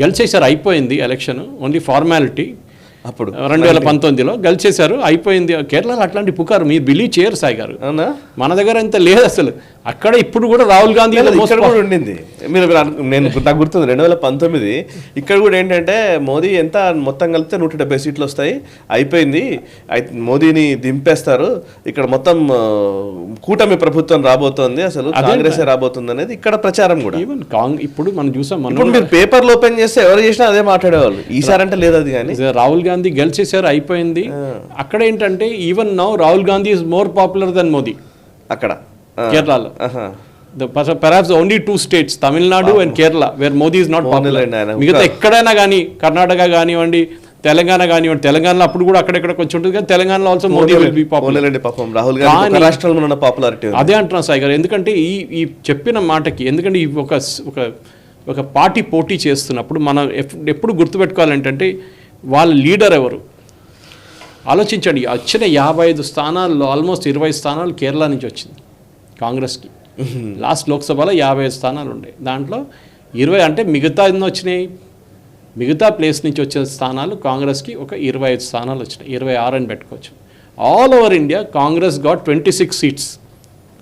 గెలిచేసారు, అయిపోయింది ఎలక్షన్, ఓన్లీ ఫార్మాలిటీ. అప్పుడు 2019లో గెలిచేశారు, అయిపోయింది. కేరళలో అట్లాంటి పుకారు మీరు బిలీవ్ చేయరు సాయి గారు, మన దగ్గర అంత లేదు అసలు. అక్కడ ఇప్పుడు కూడా రాహుల్ గాంధీ ఉండింది. మీరు నాకు గుర్తుంది 2019 ఇక్కడ కూడా ఏంటంటే మోదీ ఎంత మొత్తం కలిపితే 170 సీట్లు వస్తాయి, అయిపోయింది, మోదీని దింపేస్తారు, ఇక్కడ మొత్తం కూటమి ప్రభుత్వం రాబోతోంది, అసలు కాంగ్రెస్ రాబోతుంది అనేది ఇక్కడ ప్రచారం కూడా. ఇప్పుడు మనం చూసాం, మీరు పేపర్లు ఓపెన్ చేస్తే ఎవరు చేసినా అదే మాట్లాడేవాళ్ళు. ఈసారి అంటే లేదు అది. కానీ రాహుల్ గాంధీ గెలిచేసారు, అయిపోయింది. అక్కడ ఏంటంటే even now Rahul Gandhi is more popular than Modi అక్కడ కేరళలో. perhaps only 2 states, Tamil Nadu and Kerala, where Modi is not popular. మిగతా ఎక్కడైనా కానీ, కర్ణాటక కానివ్వండి, తెలంగాణ కానివ్వండి, తెలంగాణలో అప్పుడు కూడా అక్కడెక్కడ కొంచెం ఉంటుంది, కానీ తెలంగాణలో also Modi will be popular. Rahul Gandhi రాష్ట్రంలో ఉన్న పాపులారిటీ అదే అంటున్నా సాయి గారు. ఎందుకంటే ఈ చెప్పిన మాటకి, ఎందుకంటే ఈ ఒక పార్టీ పోటీ చేస్తున్నప్పుడు మనం ఎప్పుడు గుర్తుపెట్టుకోవాలంటే వాళ్ళ లీడర్ ఎవరు ఆలోచించండి. వచ్చిన 55 స్థానాల్లో ఆల్మోస్ట్ 20 స్థానాలు కేరళ నుంచి వచ్చింది కాంగ్రెస్కి. లాస్ట్ లోక్సభలో 55 స్థానాలు ఉండే, దాంట్లో 20 అంటే మిగతా ఎన్ని వచ్చినాయి, మిగతా ప్లేస్ నుంచి వచ్చే స్థానాలు కాంగ్రెస్కి ఒక 25 స్థానాలు వచ్చినాయి, 26 అని పెట్టుకోవచ్చు. All over India Congress got 26 seats.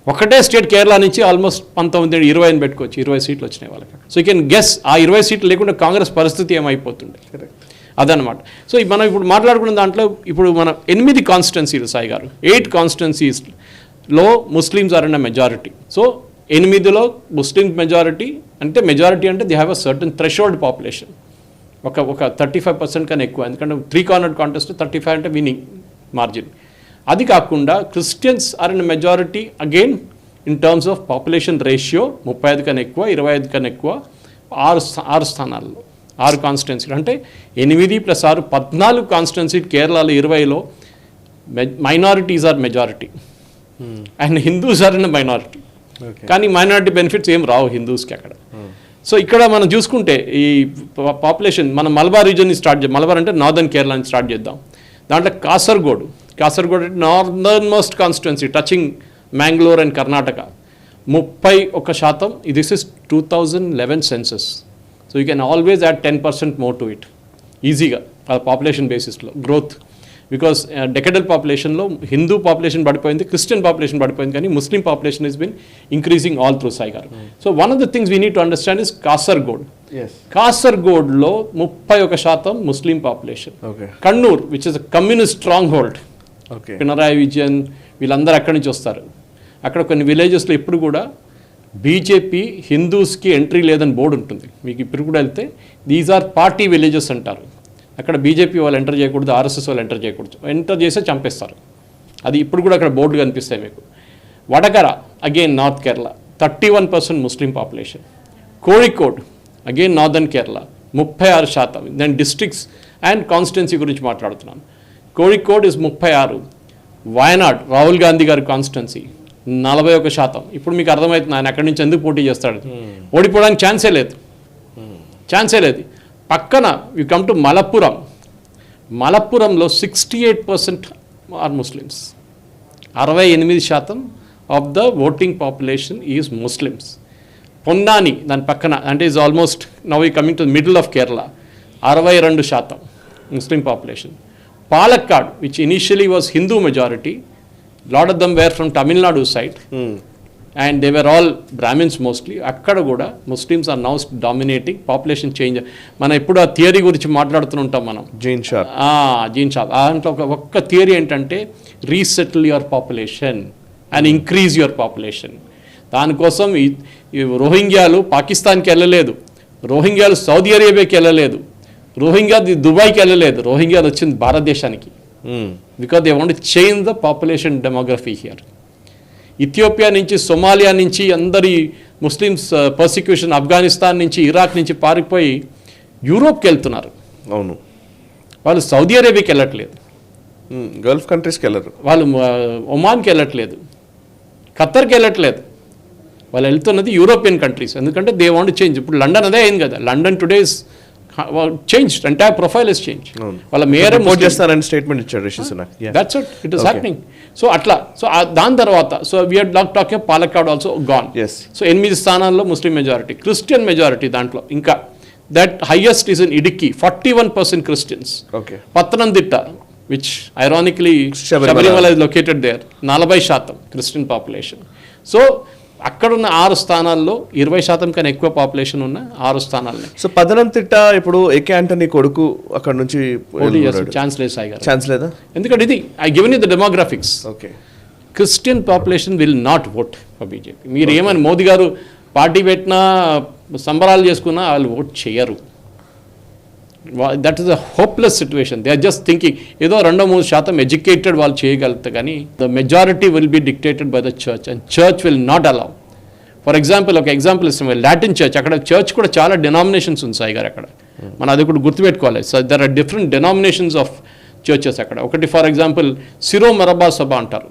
ఒకటే స్టేట్ కేరళ నుంచి ఆల్మోస్ట్ 19, 20 అని పెట్టుకోవచ్చు, 20 సీట్లు వచ్చినాయి వాళ్ళకి. సో యూ కెన్ గెస్ ఆ 20 సీట్లు లేకుండా కాంగ్రెస్ పరిస్థితి ఏమైపోతుండే, అదనమాట. సో మనం ఇప్పుడు మాట్లాడుకున్న దాంట్లో ఇప్పుడు మనం 8 కాన్స్టిట్యున్సీలు సాయి గారు, 8 కాన్స్టిట్యున్సీస్లో Muslims are in a majority. So 8లో ముస్లిం మెజారిటీ అంటే they have a certain threshold population, ఒక 35% కన్నా ఎక్కువ. ఎందుకంటే 3 కార్నర్ కాంటెస్ట్ 35 అంటే విన్నింగ్ మార్జిన్. అది కాకుండా Christians are in majority again in terms of population ratio 35 కన్నా ఎక్కువ, 25 కన్నా ఎక్కువ, 6 స్థానాల్లో 6 కాన్స్టిట్యున్సీలు, అంటే 8+6 14 కాన్స్టిట్యున్సీ. కేరళలో 20లో minorities are majority and Hindus are in minority. కానీ మైనారిటీ బెనిఫిట్స్ ఏం రావు హిందూస్కి అక్కడ. సో ఇక్కడ మనం చూసుకుంటే ఈ పాపులేషన్ మనం మలబార్ రీజన్ని మలబార్ అంటే నార్దర్న్ కేరళని స్టార్ట్ చేద్దాం. దాంట్లో కాసర్గోడ్ అంటే northern most constituency touching Mangalore and Karnataka, 31%. This is 2011 census. So you can always add 10% more to it ఈజీగా పాపులేషన్ బేసిస్లో గ్రోత్. బికాస్ డెకెడల్ పాపులేషన్లో హిందూ పాపులేషన్ పడిపోయింది, క్రిస్టియన్ పాపులేషన్ పడిపోయింది, కానీ Muslim population is been increasing all through Sai గారు. So one of the things we need to understand is కాసర్గోడ్లో 31% Muslim population. Kannur which is a communist stronghold, Pinarayi Vijayan వీళ్ళందరూ అక్కడి నుంచి వస్తారు. అక్కడ కొన్ని విలేజెస్లో ఇప్పుడు కూడా బీజేపీ హిందూస్కి ఎంట్రీ లేదని బోర్డు ఉంటుంది. మీకు ఇప్పుడు కూడా వెళ్తే దీస్ ఆర్ పార్టీ విలేజెస్ అంటారు. అక్కడ బీజేపీ వాళ్ళు ఎంటర్ చేయకూడదు, ఆర్ఎస్ఎస్ వాళ్ళు ఎంటర్ చేయకూడదు, ఎంటర్ చేస్తే చంపేస్తారు. అది ఇప్పుడు కూడా అక్కడ బోర్డు కనిపిస్తాయి మీకు. Vadakara again north Kerala 31% Muslim population. Kozhikode again northern Kerala 36%. Then districts and constituency గురించి మాట్లాడుతున్నాను. కోഴിക്കോട് ఇస్ 36. వయనాడ్ రాహుల్ గాంధీ గారి కాన్స్టిట్యున్సీ 41%. ఇప్పుడు మీకు అర్థమవుతుంది ఆయన అక్కడి నుంచి ఎందుకు పోటీ చేస్తాడు. ఓడిపోవడానికి ఛాన్సే లేదు. పక్కన యూ కమ్ టు మలప్పురంలో 68% are Muslims. 68% of the voting population is Muslims. Ponnani దాని పక్కన అంటే ఈజ్ ఆల్మోస్ట్ నవ్ ఈ coming to middle of Kerala 62% Muslim population. Palakkad which initially was Hindu majority, lot of them were from Tamil Nadu side and they were all Brahmins mostly. అక్కడ కూడా Muslims are now dominating. Population change మనం ఎప్పుడు ఆ theory గురించి మాట్లాడుతుంటాం మనం, gene shop. దాంట్లో ఒక్క theory ఏంటంటే resettle your population and increase your population. దానికోసం ఈ రోహింగ్యాలు పాకిస్తాన్కి వెళ్ళలేదు, రోహింగ్యాలు సౌదీ అరేబియాకి వెళ్ళలేదు, రోహింగ్యా దుబాయ్కి వెళ్ళలేదు, రోహింగ్యాలు వచ్చింది భారతదేశానికి. Because they want to change the population demography here. Ethiopia నుంచి, సొమాలియా నుంచి అందరి ముస్లిమ్స్ పర్సిక్యూషన్, ఆఫ్ఘనిస్తాన్ నుంచి, ఇరాక్ నుంచి పారిపోయి యూరోప్కి వెళ్తున్నారు. అవును, వాళ్ళు సౌదీ అరేబియాకి వెళ్ళట్లేదు, గల్ఫ్ కంట్రీస్కి వెళ్ళరు, వాళ్ళు ఒమాన్కి వెళ్ళట్లేదు, ఖత్తర్కి వెళ్ళట్లేదు, వాళ్ళు వెళ్తున్నది యూరోపియన్ కంట్రీస్. ఎందుకంటే దే వాంట్ చేంజ్. ఇప్పుడు లండన్ అదే అయింది కదా, London today's change, entire profile is change. వాళ్ళ మేయర్ చేస్తారని స్టేట్మెంట్ ఇచ్చారు Rishi Sunak. That's it is happening. So అట్లా, సో దాని తర్వాత so we're talking Palakkad also gone. So 8 స్థానాల్లో ముస్లిం మెజారిటీ, క్రిస్టియన్ మెజారిటీ దాంట్లో ఇంకా. That highest is in Idukki 41% Christians. Pathanamthitta which ironically Sabarimala is located there 40% Christian population. So అక్కడున్న 6 స్థానాల్లో 20% కన్నా ఎక్కువ పాపులేషన్ ఉన్న 6 స్థానాలని. సో పదనంతిట్ట ఇప్పుడు ఏకే ఆంటనీ కొడుకు అక్కడ నుంచి ఛాన్స్ లేదు సాయి గారు. ఛాన్స్ లేదా? ఎందుకంటే ఇది I given you the demographics. Christian population will not vote for BJP. మీరు ఏమని మోదీ గారు పార్టీ పెట్టినా సంబరాలు చేసుకున్నా వాళ్ళు ఓట్ చేయరు. That is a hopeless situation. They are just thinking ఏదో 2-3% ఎడ్యుకేటెడ్ వాళ్ళు చేయగలుగుతారు, కానీ the majority will be dictated by the church and church will not allow. For example ఒక ఎగ్జాంపుల్ ఇస్తాం, లాటిన్ చర్చ్. అక్కడ చర్చ్ కూడా చాలా డినామినేషన్స్ ఉంది సాయి గారు అక్కడ. మనం అది కూడా గుర్తుపెట్టుకోవాలి. So there are different denominations of churches అక్కడ. ఒకటి ఫర్ ఎగ్జాంపుల్ సిరో మరబా సభ అంటారు.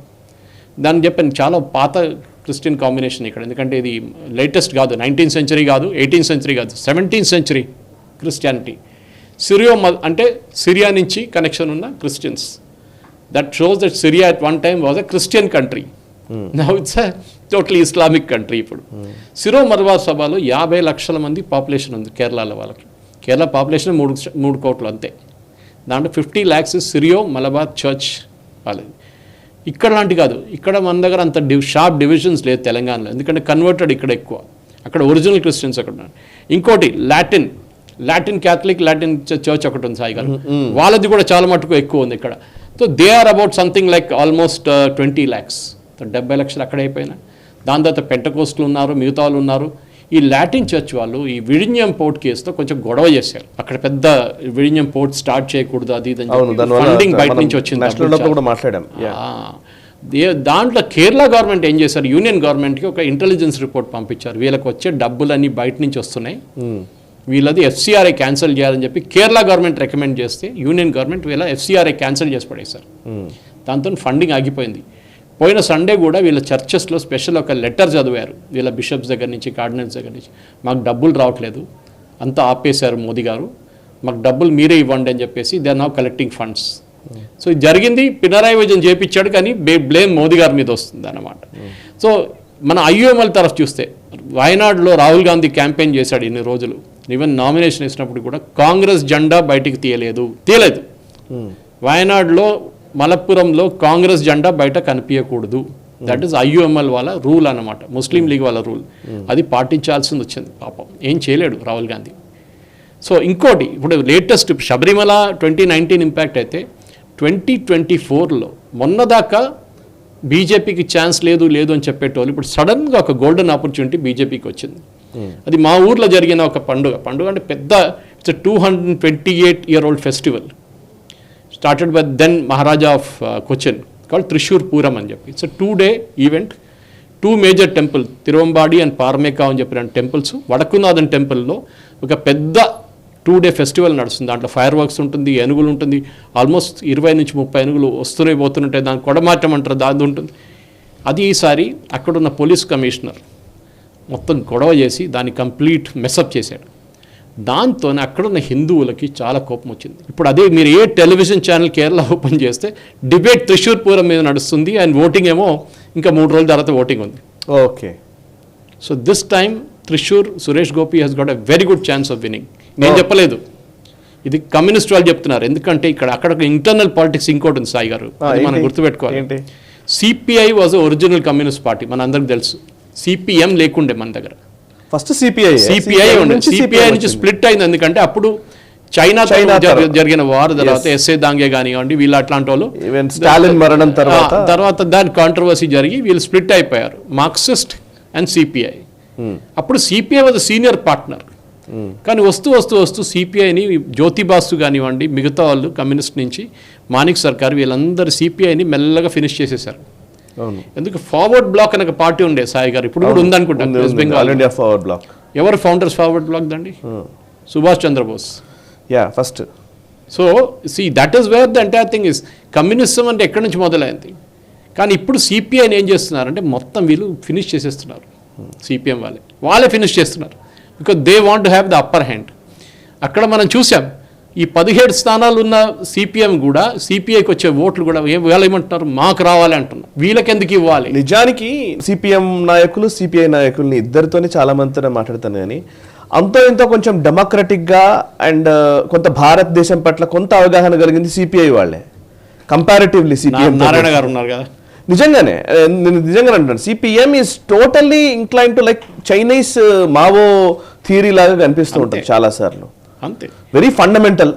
దాన్ని చెప్పాను చాలా పాత క్రిస్టియన్ కాంబినేషన్ ఇక్కడ. ఎందుకంటే ఇది లేటెస్ట్ కాదు, 19th century కాదు, 18th century కాదు, 17th century క్రిస్టియానిటీ. సిరియో అంటే సిరియా నుంచి కనెక్షన్ ఉన్న Christians. That shows that Syria at one time was a Christian country. Now it's a totally Islamic country ఇప్పుడు. సిరో మర్వార్ సభలో 50 లక్షల మంది పాపులేషన్ ఉంది కేరళలో వాళ్ళకి. కేరళ పాపులేషన్ 3 కోట్లు అంతే. దాంట్లో 50 lakhs సిరియో మలబార్ చర్చ్ వాళ్ళది. ఇక్కడ లాంటి కాదు, ఇక్కడ మన దగ్గర అంత షార్ప్ డివిజన్స్ లేదు తెలంగాణలో. ఎందుకంటే కన్వర్టెడ్ ఇక్కడ ఎక్కువ, అక్కడ ఒరిజినల్ క్రిస్టియన్స్ అక్కడ ఉన్నారు. ఇంకోటి లాటిన్ క్యాథలిక్ లాటిన్ చర్చ్ ఒకటి ఉంది సాయి గారు, వాళ్ళది కూడా చాలా మటుకు ఎక్కువ ఉంది ఇక్కడ. So they are about something like almost 20 lakhs. 70 లక్షలు అక్కడ అయిపోయినా. దాని తర్వాత పెంటకోస్టులు ఉన్నారు, మిగతా వాళ్ళు ఉన్నారు. ఈ లాటిన్ చర్చ్ వాళ్ళు ఈ విడిన్యం పోర్ట్ కేసుతో కొంచెం గొడవ చేశారు. అక్కడ పెద్ద విడిన్యం పోర్ట్ స్టార్ట్ చేయకూడదు అది ఫండింగ్ బయట నుంచి వచ్చింది. దాంట్లో కేరళ గవర్నమెంట్ ఏం చేశారు, యూనియన్ గవర్నమెంట్కి ఒక ఇంటెలిజెన్స్ రిపోర్ట్ పంపించారు, వీళ్ళకి వచ్చే డబ్బులన్నీ బయట నుంచి వస్తున్నాయి, వీళ్ళది ఎఫ్సిఆర్ఐ క్యాన్సిల్ చేయాలని చెప్పి కేరళ గవర్నమెంట్ రికమెండ్ చేస్తే యూనియన్ గవర్నమెంట్ వీళ్ళ ఎఫ్సిఆర్ఐ క్యాన్సిల్ చేసి పడేశారు. దాంతో ఫండింగ్ ఆగిపోయింది. పోయిన సండే కూడా వీళ్ళ చర్చెస్లో స్పెషల్ ఒక లెటర్ చదివారు వీళ్ళ బిషప్స్ దగ్గర నుంచి, కార్డినల్స్ దగ్గర నుంచి, మాకు డబ్బులు రావట్లేదు, అంతా ఆపేశారు మోదీ గారు, మాకు డబ్బులు మీరే ఇవ్వండి అని చెప్పేసి they are now collecting funds. So ఇది జరిగింది, పినరాయి విజయన్ చేపించాడు, కానీ బ్లేమ్ మోదీ గారి మీద వస్తుంది అన్నమాట. సో మన ఐయుఎంఎల్ తరఫు చూస్తే వయనాడులో రాహుల్ గాంధీ క్యాంపెయిన్ చేశాడు ఇన్ని రోజులు, ఈవెన్ నామినేషన్ ఇచ్చినప్పుడు కూడా కాంగ్రెస్ జెండా బయటికి తీయలేదు. వయనాడులో మలప్పురంలో కాంగ్రెస్ జెండా బయట కనిపించకూడదు, దట్ ఈస్ ఐయుఎంఎల్ వాళ్ళ రూల్ అన్నమాట, ముస్లిం లీగ్ వాళ్ళ రూల్. అది పాటించాల్సింది వచ్చింది, పాపం ఏం చేయలేడు రాహుల్ గాంధీ. సో ఇంకోటి ఇప్పుడు లేటెస్ట్ శబరిమల 2019 ఇంపాక్ట్ అయితే 2024లో మొన్నదాకా బీజేపీకి ఛాన్స్ లేదు అని చెప్పేటోళ్ళు ఇప్పుడు సడన్గా ఒక గోల్డెన్ ఆపర్చునిటీ బీజేపీకి వచ్చింది. అది మా ఊర్లో జరిగిన ఒక పండుగ అంటే పెద్ద, it's 228-year-old festival started by then maharaja of Cochin called Thrissur Pooram అని చెప్పి. It's 2-day event. 2 major temple, Thiruvambadi and Paramekkavu అని చెప్పిన టెంపుల్స్, వడకునాథన్ టెంపుల్లో ఒక పెద్ద 2-day ఫెస్టివల్ నడుస్తుంది. దాంట్లో ఫైర్ వర్క్స్ ఉంటుంది, ఏనుగులు ఉంటుంది, ఆల్మోస్ట్ 20 నుంచి 30 ఏనుగులు వస్తూనే పోతుంటాయి, దాన్ని కొడమాటం అంటారు, దాని ఉంటుంది. అది ఈసారి అక్కడున్న పోలీస్ కమిషనర్ మొత్తం గొడవ చేసి దాన్ని కంప్లీట్ మెసప్ చేశాడు. దాంతోనే అక్కడున్న హిందువులకి చాలా కోపం వచ్చింది. ఇప్పుడు అదే మీరు ఏ టెలివిజన్ ఛానల్ కేరళ ఓపెన్ చేస్తే డిబేట్ త్రిశూర్ పూరం మీద నడుస్తుంది, అండ్ ఓటింగ్ ఏమో ఇంకా 3 రోజుల తర్వాత ఓటింగ్ ఉంది. Okay. So this time Thrissur Suresh Gopi he's got a very good chance of winning. నేను చెప్పలేదు, ఇది కమ్యూనిస్ట్ వాళ్ళు చెప్తున్నారు. ఎందుకంటే అక్కడ ఇంటర్నల్ పాలిటిక్స్ ఇంకోటి ఉంది సాయి గారు, అది మనం గుర్తుపెట్టుకోవాలి. CPI was original communist party, మన అందరికి తెలుసు. సిపిఎం లేకుండే మన దగ్గర, ఫస్ట్ సిపిఐ ఉండే. సిపిఐ నుంచి స్ప్లిట్ అయింది, ఎందుకంటే అప్పుడు చైనా జరిగిన వార్ తర్వాత ఎస్ఏ దాంగే కానివ్వండి, వీళ్ళు అట్లాంటి వాళ్ళు స్టాలిన్ మరణం తర్వాత దాని కాంట్రవర్సీ జరిగి వీళ్ళు స్ప్లిట్ అయిపోయారు, మార్క్సిస్ట్ అండ్ సిపిఐ. అప్పుడు సిపిఐ వాజ్ సీనియర్ పార్ట్నర్. కానీ వస్తూ సిపిఐని జ్యోతిబాసు కానివ్వండి, మిగతా వాళ్ళు కమ్యూనిస్ట్ నుంచి మానిక్ సర్కార్ వీళ్ళందరూ సిపిఐని మెల్లగా ఫినిష్ చేసేసారు. ఎందుకు ఫార్వర్డ్ బ్లాక్ అనే పార్టీ ఉండే సాయి గారు, ఇప్పుడు కూడా ఉందనుకుంటాను వెస్ట్ బెంగాల్. ఫార్వర్డ్ బ్లాక్ ఎవరు ఫౌండర్స్ ఫార్వర్డ్ బ్లాక్ దండి? Subhash Chandra Bose first. So that is where the entire thing is. Communism అంటే ఎక్కడి నుంచి మొదలైంది, కానీ ఇప్పుడు సిపిఐని ఏం చేస్తున్నారంటే మొత్తం వీళ్ళు ఫినిష్ చేసేస్తున్నారు. సిపిఎం వాళ్ళే ఫినిష్ చేస్తున్నారు, because they want to have the upper hand. అక్కడ మనం చూసాం, ఈ 17 స్థానాలు ఉన్న సిపిఎం కూడా సిపిఐకి వచ్చే ఓట్లు కూడా వీళ్ళు ఏమంటున్నారు, మాకు రావాలి అంటున్నారు. వీళ్ళకి ఎందుకు ఇవ్వాలి? నిజానికి సిపిఎం నాయకులు సిపిఐ నాయకుల్ని ఇద్దరితోనే చాలా మందితో మాట్లాడతాను, కానీ అంతో ఇంతో కొంచెం డెమోక్రటిక్గా అండ్ కొంత భారతదేశం పట్ల కొంత అవగాహన కలిగింది సిపిఐ వాళ్ళే కంపారిటివ్లీ. సిపిఎం నారాయణ గారు ఉన్నారు కదా, నిజంగానే అంటాను, CPM is totally incline to like Chinese Mao theory లాగా కనిపిస్తూ ఉంటుంది చాలా సార్లు. అంతే, వెరీ ఫండమెంటల్.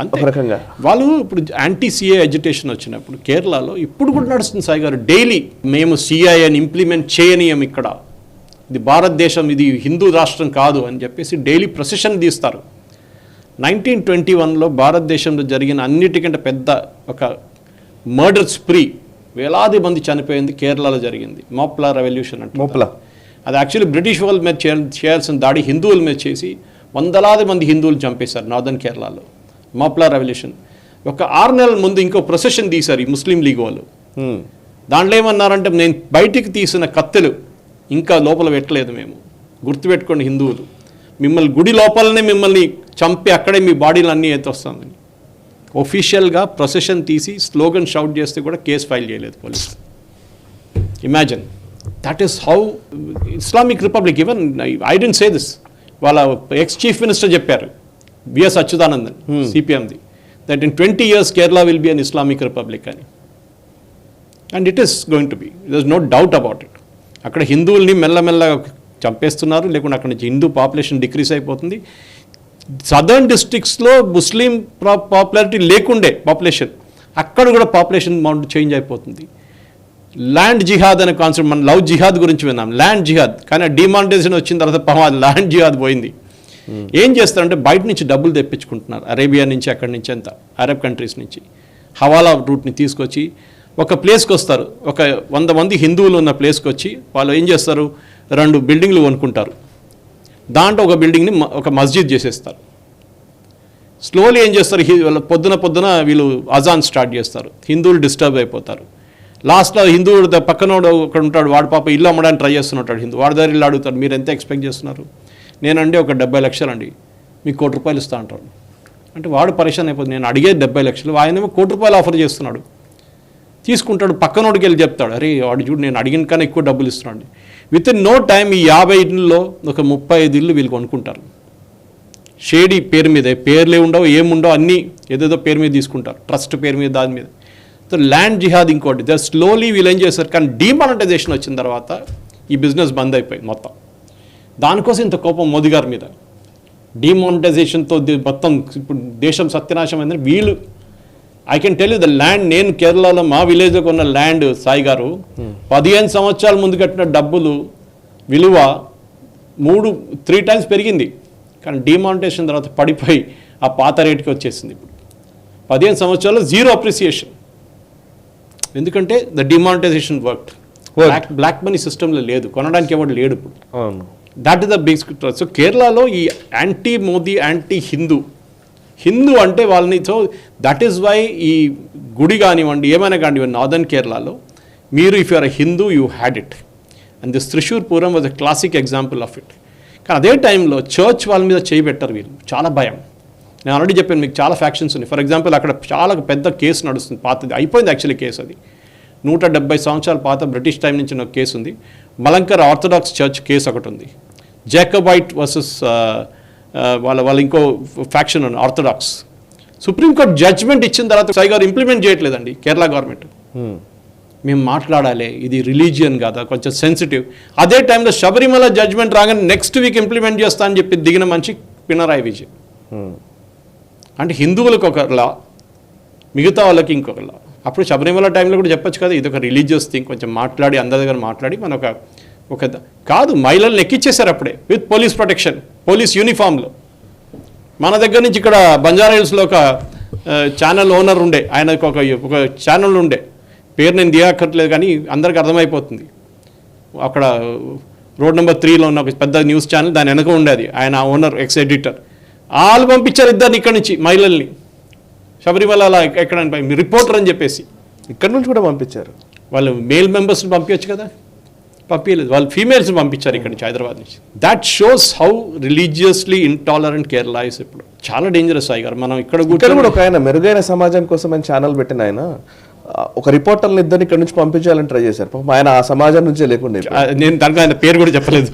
అంతే రకంగా వాళ్ళు ఇప్పుడు యాంటీ సిఏ ఎడ్యుటేషన్ వచ్చినప్పుడు కేరళలో ఇప్పుడు కూడా నడుస్తుంది సాయి గారు. డైలీ మేము సిఐని ఇంప్లిమెంట్ చేయనీయం, ఇక్కడ ఇది భారతదేశం, ఇది హిందూ రాష్ట్రం కాదు అని చెప్పేసి డైలీ ప్రొసెషన్ తీస్తారు. 1921లో భారతదేశంలో జరిగిన అన్నిటికంటే పెద్ద ఒక మర్డర్ స్ప్రీ, వేలాది మంది చనిపోయింది కేరళలో జరిగింది. మోప్లా రెవల్యూషన్ అంటే అది యాక్చువల్లీ బ్రిటిష్ వాళ్ళ మీద చేయాల్సిన దాడి హిందువుల మీద చేసి వందలాది మంది హిందువులు చంపేశారు నార్దర్న్ కేరళలో. మోప్లా రెవల్యూషన్ ఒక 6 నెలల ముందు ఇంకో ప్రొసెషన్ తీశారు ఈ ముస్లిం లీగ్ వాళ్ళు. దాంట్లో ఏమన్నారంటే, నేను బయటికి తీసిన కత్తెలు ఇంకా లోపల పెట్టలేదు, మేము గుర్తుపెట్టుకోండి హిందువులు, మిమ్మల్ని గుడి లోపలనే మిమ్మల్ని చంపి అక్కడే మీ బాడీలు అన్నీ ఎత్తొస్తామని. ఒఫీషియల్గా ప్రొసెషన్ తీసి స్లోగన్ షౌట్ చేస్తే కూడా కేసు ఫైల్ చేయలేదు పోలీసులు. Imagine, that is how Islamic republic, even I don't say this, వాళ్ళ ఎక్స్ చీఫ్ మినిస్టర్ చెప్పారు, బిఎస్ అచ్యుతానందన్ సిపిఎంది, that in 20 years Kerala will be an Islamic republic అని. And it is going to be, there is no doubt about it. అక్కడ హిందువుల్ని మెల్లమెల్లగా చంపేస్తున్నారు, లేకుంటే అక్కడ నుంచి హిందూ పాపులేషన్ డిక్రీస్ అయిపోతుంది. సదర్న్ డిస్ట్రిక్ట్స్లో ముస్లిం పాపులారిటీ లేకుండే పాపులేషన్, అక్కడ కూడా పాపులేషన్ అమౌంట్ చేంజ్ అయిపోతుంది. ల్యాండ్ జిహాద్ అనే కాన్సెప్ట్, మనం లవ్ జిహాద్ గురించి విన్నాం, ల్యాండ్ జిహాద్, కానీ డిమానిటైజేషన్ వచ్చిన తర్వాత ల్యాండ్ జిహాద్ పోయింది. ఏం చేస్తారంటే బయట నుంచి డబ్బులు తెప్పించుకుంటున్నారు, అరేబియా నుంచి, అక్కడి నుంచి, అంతా అరబ్ కంట్రీస్ నుంచి హవాలా రూట్ని తీసుకొచ్చి ఒక ప్లేస్కి వస్తారు, ఒక 100 మంది హిందువులు ఉన్న ప్లేస్కి వచ్చి వాళ్ళు ఏం చేస్తారు, 2 బిల్డింగ్లు కొనుక్కుంటారు, దాంట్లో ఒక బిల్డింగ్ని ఒక మస్జిద్ చేసేస్తారు. స్లోలీ ఏం చేస్తారు, పొద్దున వీళ్ళు అజాన్ స్టార్ట్ చేస్తారు, హిందువులు డిస్టర్బ్ అయిపోతారు. లాస్ట్లో హిందువుడు పక్కనోడు ఒకడు ఉంటాడు, వాడు పాప ఇల్లు అమ్మడానికి ట్రై చేస్తుంటాడు, వాడి దగ్గర ఇల్లు అడుగుతాడు, మీరు ఎంత ఎక్స్పెక్ట్ చేస్తున్నారు, నేనండి ఒక 70 లక్షలు అండి, మీకు ₹1 కోటి ఇస్తా అంటాడు. అంటే వాడు పరేషాన్ అయిపోతుంది, నేను అడిగేది 70 లక్షలు, ఆయనేమో ₹1 కోటి ఆఫర్ చేస్తున్నాడు. తీసుకుంటాడు, పక్కనోడికి వెళ్ళి చెప్తాడు, అరే వాడు చూడు నేను అడిగిన కన్నా ఎక్కువ డబ్బులు ఇస్తున్నాడు. విత్ ఇన్ నో టైం ఈ 50 ఇళ్ళలో ఒక 35 ఇళ్ళు వీళ్ళు కొనుక్కుంటారు. షేడీ పేరు మీద, పేర్లే ఉండవు ఏముండవు, అన్నీ ఏదేదో పేరు మీద తీసుకుంటారు, ట్రస్ట్ పేరు మీద, దాని మీద. సో ల్యాండ్ జిహాద్ ఇంకోటి, స్లోలీ వీళ్ళు ఏం చేస్తారు. కానీ డిమానిటైజేషన్ వచ్చిన తర్వాత ఈ బిజినెస్ బంద్ అయిపోయింది మొత్తం. దానికోసం ఇంత కోపం మోదీ గారి మీద. డిమానిటైజేషన్తో మొత్తం ఇప్పుడు దేశం సత్యనాశం అయిందని వీళ్ళు. I can tell you the land, నేను కేరళలో మా విలేజ్లో ఉన్న ల్యాండ్ సాయి గారు 15 సంవత్సరాల ముందు కట్టిన డబ్బులు విలువ 3 టైమ్స్ పెరిగింది. కానీ డిమానిటైజేషన్ తర్వాత పడిపోయి ఆ పాత రేటుకి వచ్చేసింది. ఇప్పుడు 15 సంవత్సరాలు జీరో అప్రిసియేషన్. ఎందుకంటే the demonetisation work. Black money సిస్టంలో లేదు, కొనడానికి ఎవరు లేడు ఇప్పుడు. That is the big. So కేరళలో ఈ యాంటీ మోదీ, యాంటీ హిందూ అంటే వాళ్ళని, సో దట్ ఈస్ వై ఈ గుడి కానివ్వండి ఏమైనా కానివ్వండి నార్దర్న్ కేరళలో మీరు if you're a Hindu you had it. And this Thrissur Pooram was a classic example of it. కానీ అదే టైంలో చర్చ్ వాళ్ళ మీద చేయి పెట్టారు వీళ్ళు, చాలా భయం. నేను ఆల్రెడీ చెప్పాను మీకు, చాలా ఫ్యాక్షన్స్ ఉన్నాయి. ఫర్ ఎగ్జాంపుల్ అక్కడ చాలా పెద్ద కేసు నడుస్తుంది, పాతది అయిపోయింది యాక్చువల్లీ కేసు. అది 170 సంవత్సరాల పాత బ్రిటిష్ టైం నుంచి ఒక కేసు ఉంది. మలంకర్ ఆర్థడాక్స్ చర్చ్ కేసు ఒకటి ఉంది. జాకబైట్ వర్సెస్ వాళ్ళ ఇంకో ఫ్యాక్షన్ ఉంది ఆర్థడాక్స్. సుప్రీంకోర్టు జడ్జ్మెంట్ ఇచ్చిన తర్వాత సాయి గారు ఇంప్లిమెంట్ చేయట్లేదండి కేరళ గవర్నమెంట్. మేము మాట్లాడాలి, ఇది రిలీజియన్ కాదా, కొంచెం సెన్సిటివ్. అదే టైంలో శబరిమల జడ్జ్మెంట్ రాగానే నెక్స్ట్ వీక్ ఇంప్లిమెంట్ చేస్తా అని చెప్పి దిగిన మనిషి పినరాయి విజయన్. అంటే హిందువులకు ఒక లా, మిగతా వాళ్ళకి ఇంకొక లా. అప్పుడు శబరిమల టైంలో కూడా చెప్పొచ్చు కదా, ఇది ఒక రిలీజియస్ థింగ్, కొంచెం మాట్లాడి అందరి దగ్గర మాట్లాడి మన ఒక కాదు, మహిళలను ఎక్కిచ్చేశారు అప్పుడే విత్ పోలీస్ ప్రొటెక్షన్, పోలీస్ యూనిఫామ్లో. మన దగ్గర నుంచి ఇక్కడ బంజారా హిల్స్లో ఒక ఛానల్ ఓనర్ ఉండే, ఆయనకు ఒక ఛానల్ ఉండే, పేరు నేను దిగక్కర్లేదు కానీ అందరికి అర్థమైపోతుంది. అక్కడ రోడ్ నెంబర్ 3లో ఉన్న ఒక పెద్ద న్యూస్ ఛానల్, దాని వెనక ఉండేది, ఆయన ఓనర్ ఎక్స్ ఎడిటర్. వాళ్ళు పంపించారు ఇద్దరిని ఇక్కడి నుంచి మహిళల్ని శబరిమల ఎక్కడ రిపోర్టర్ అని చెప్పేసి ఇక్కడ నుంచి కూడా పంపించారు. వాళ్ళు మేల్ మెంబర్స్ని పంపించచ్చు కదా, పంపించలేదు, వాళ్ళు ఫీమేల్స్ని పంపించారు ఇక్కడ నుంచి, హైదరాబాద్ నుంచి. That shows how religiously intolerant Kerala is. ఇప్పుడు చాలా డేంజరస్ సాయి గారు. మనం ఇక్కడ కూడా ఒక ఆయన మెరుగైన సమాజం కోసం అని ఛానల్ పెట్టిన ఆయన ఒక రిపోర్టర్ని ఇద్దరిని ఇక్కడ నుంచి పంపించాలని ట్రై చేశారు. పాపం ఆయన ఆ సమాజం నుంచే లేకుండా. నేను దానికి ఆయన పేరు కూడా చెప్పలేదు,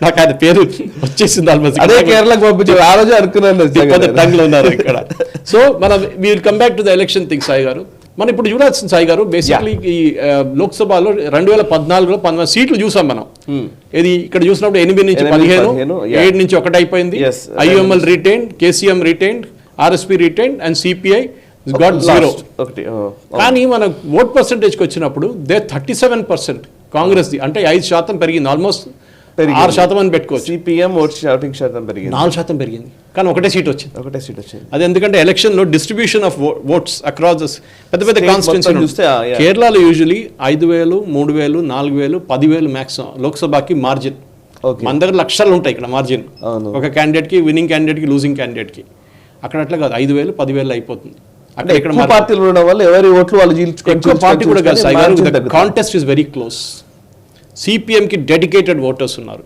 నాకు ఆయన పేరు వచ్చేసింది ఆల్మోస్ట్. అదే కేరళకు పంపించారు, ఆ రోజు అనుకున్నాను ఉన్నారు ఇక్కడ. సో మనం we'll come back to the election thing Sai గారు. మనం ఇప్పుడు చూడాల్సింది సాయి గారు, బేసిక్లీ ఈ లోక్సభలో 2014లో 19 సీట్లు చూసాం మనం. ఇది ఇక్కడ చూసినప్పుడు 8 నుంచి 15, 7 నుంచి 1 అయిపోయింది. IML retained, KCM retained, RSP retained and CPI got 0. కానీ మన ఓట్ పర్సెంటేజ్కి వచ్చినప్పుడు దే 37% కాంగ్రెస్ ది, అంటే 5% పెరిగింది, ఆల్మోస్ట్ 6% అని పెట్టుకోవచ్చు. సిపిఎం శాతం పెరిగింది, 4% పెరిగింది. కానీ ఒకటే సీట్ వచ్చింది. అది ఎందుకంటే ఎలక్షన్లో డిస్ట్రిబ్యూషన్ ఆఫ్ ఓట్స్ అక్రాస్ పెద్ద పెద్ద కాన్స్టిట్యూన్సీ చూస్తే కేరళలో యూజువలీ 5,000, 3,000, 4,000, 10,000 మ్యాక్సిమం లోక్సభకి మార్జిన్. మన దగ్గర లక్షలు ఉంటాయి ఇక్కడ మార్జిన్, ఒక క్యాండిడేట్కి, విన్నింగ్ క్యాండిడేట్కి, లూజింగ్ క్యాండిడేట్కి. అక్కడ అట్లా కాదు, 5,000, 10,000 అయిపోతుంది. అంటే ఇక్కడ పార్టీలు ఉండడం వల్ల ఎవరి ఓట్లు వాళ్ళు ఎక్కువ పార్టీ కూడా కాదు సాయి గారు, కాంటెస్ట్ ఇస్ వెరీ క్లోజ్. సిపిఎంకి డెడికేటెడ్ ఓటర్స్ ఉన్నారు,